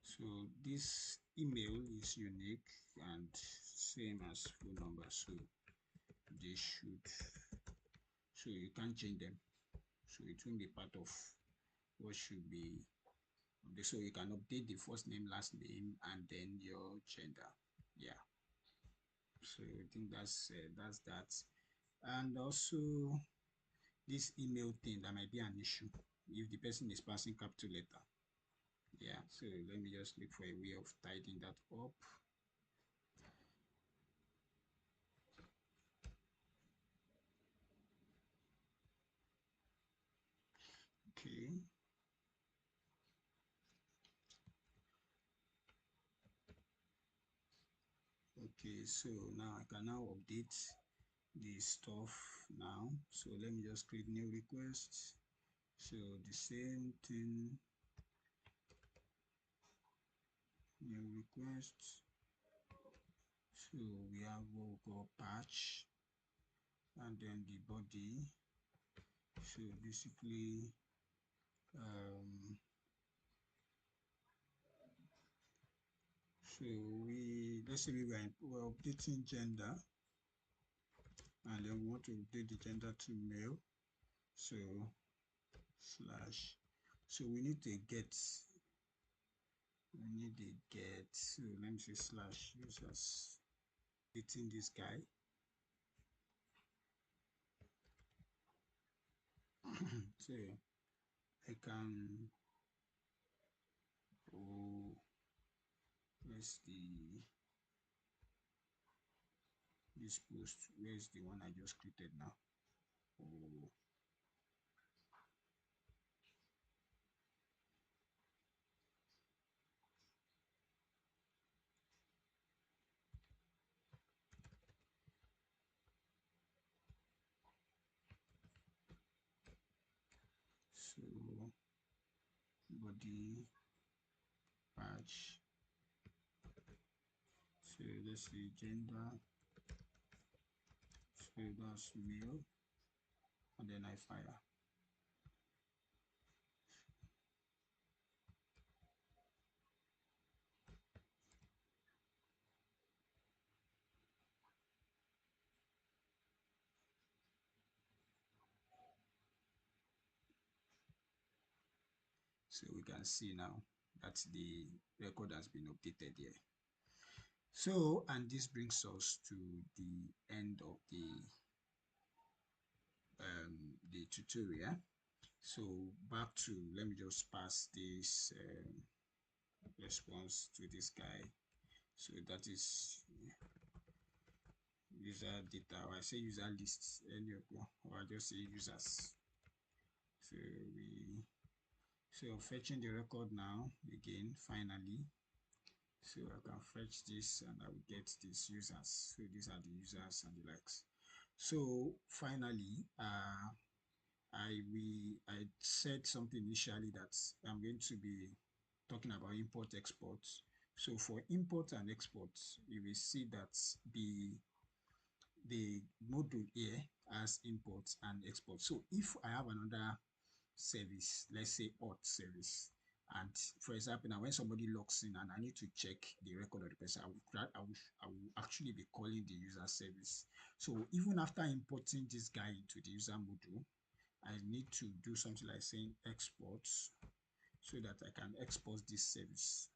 So this email is unique and same as phone number. So they should, so you can't change them. So it will be part of what should be. So you can update the first name, last name, and then your gender. Yeah. So I think that's that. And also this email thing, that might be an issue if the person is passing capital letter. Yeah. So let me just look for a way of tidying that up. Okay. Okay, so now I can now update the stuff now. So let me just create new request. So the same thing, new request. So we have what we call patch, and then the body. So basically, so let's say we're updating gender, and then we want to update the gender to male. So slash. So we need a get. So let me say slash users updating this guy. So I can where's this post? Where's the one I just created now? Oh, so body patch. So let's see gender. So that's male, and then I fire. So we can see now that the record has been updated here. So, and this brings us to the end of the tutorial. So back to, let me just pass this response to this guy. So that is user data, or I say user lists, or I just say users. So fetching the record now again, finally. So I can fetch this and I will get these users. So these are the users and the likes. So finally, I said something initially that I'm going to be talking about import export. So for import and export, you will see that the module here has import and export. So if I have another service, let's say auth service, and for example, now when somebody logs in and I need to check the record of the person, I will actually be calling the user service. So even after importing this guy into the user module, I need to do something like saying exports, so that I can export this service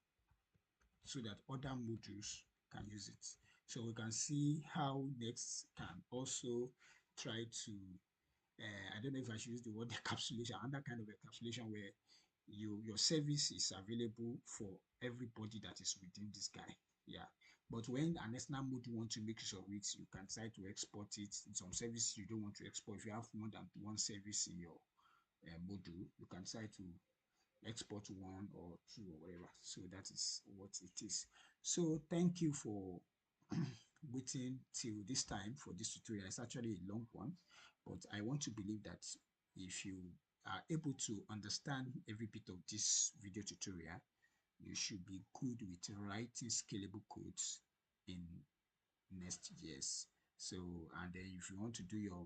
so that other modules can use it. So we can see how Next can also try to, I don't know if I should use the word encapsulation, another kind of encapsulation where your service is available for everybody that is within this guy. Yeah. But when an external module want to make use of it, you can try to export it. In some services you don't want to export. If you have more than one service in your module, you can try to export one or two or whatever. So that is what it is. So thank you for waiting till this time for this tutorial. It's actually a long one, but I want to believe that if you are able to understand every bit of this video tutorial, you should be good with writing scalable codes in Nestjs. So, and then if you want to do your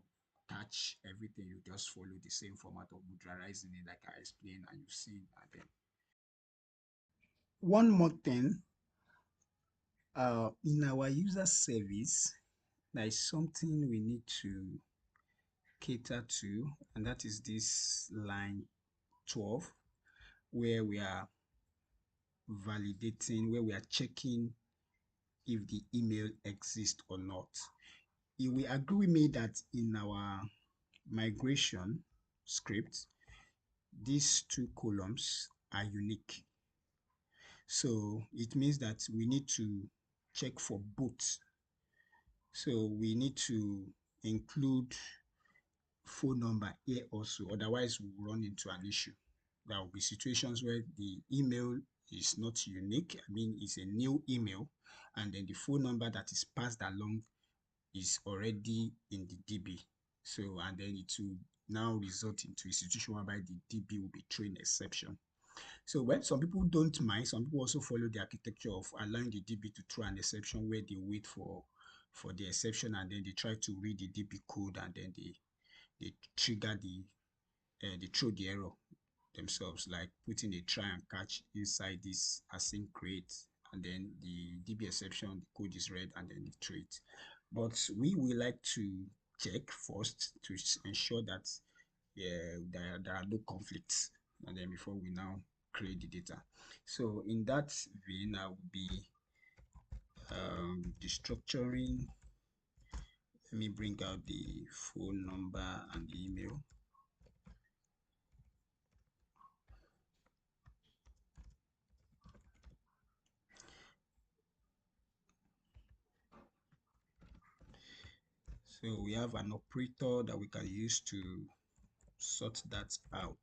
touch everything, you just follow the same format of modularizing it like I explained and you've seen. And then one more thing, in our user service, there is something we need to cater to, and that is this line 12, where we are validating, where we are checking if the email exists or not. You will agree with me that in our migration script, these two columns are unique. So it means that we need to check for both. So we need to include phone number here also, otherwise we'll run into an issue. There will be situations where the email is not unique, I mean it's a new email, and then the phone number that is passed along is already in the DB. So, and then it will now result into a situation whereby the DB will be throwing exception. So when some people don't mind, some people also follow the architecture of allowing the DB to throw an exception where they wait for the exception and then they try to read the DB code and then they trigger they throw the error themselves, like putting a try and catch inside this async create, and then the DB exception, the code is read, and then they throw it. But we will like to check first to ensure that yeah, there are no conflicts, and then before we now create the data. So in that vein, I will be destructuring. Let me bring out the phone number and the email. So we have an operator that we can use to sort that out,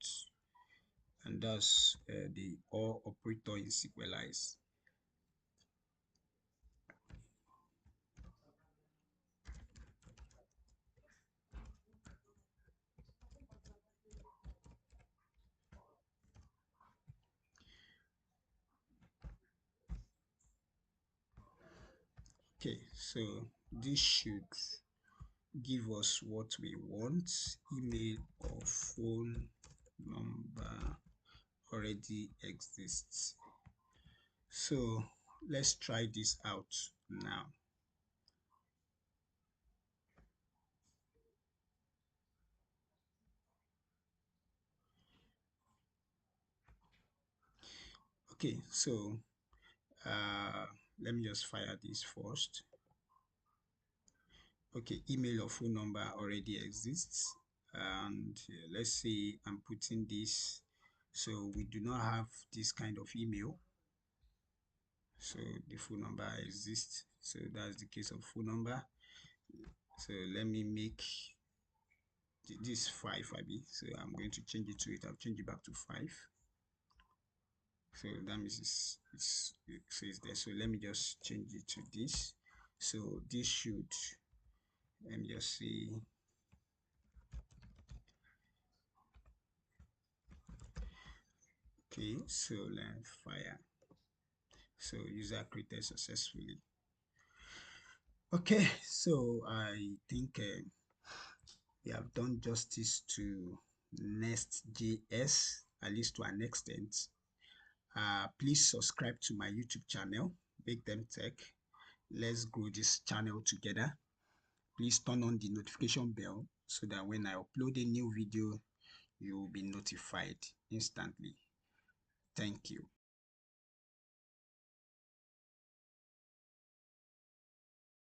and that's the OR operator in SQLize. Okay, so this should give us what we want. Email or phone number already exists. So let's try this out now. Okay, so uh, let me just fire this first. Okay, email or phone number already exists, and let's say I'm putting this, so we do not have this kind of email, so the phone number exists, so that's the case of phone number. So let me make this 5 Abi, so I'm going to change it to it. I'll change it back to 5, so that means it says there. So let me just change it to this. So this should, let me just see. Okay, so let's fire. So user created successfully. Okay, so I think we have done justice to Nestjs, at least to an extent. Please subscribe to my YouTube channel, Make Them Tech. Let's grow this channel together. Please turn on the notification bell so that when I upload a new video, you will be notified instantly. Thank you.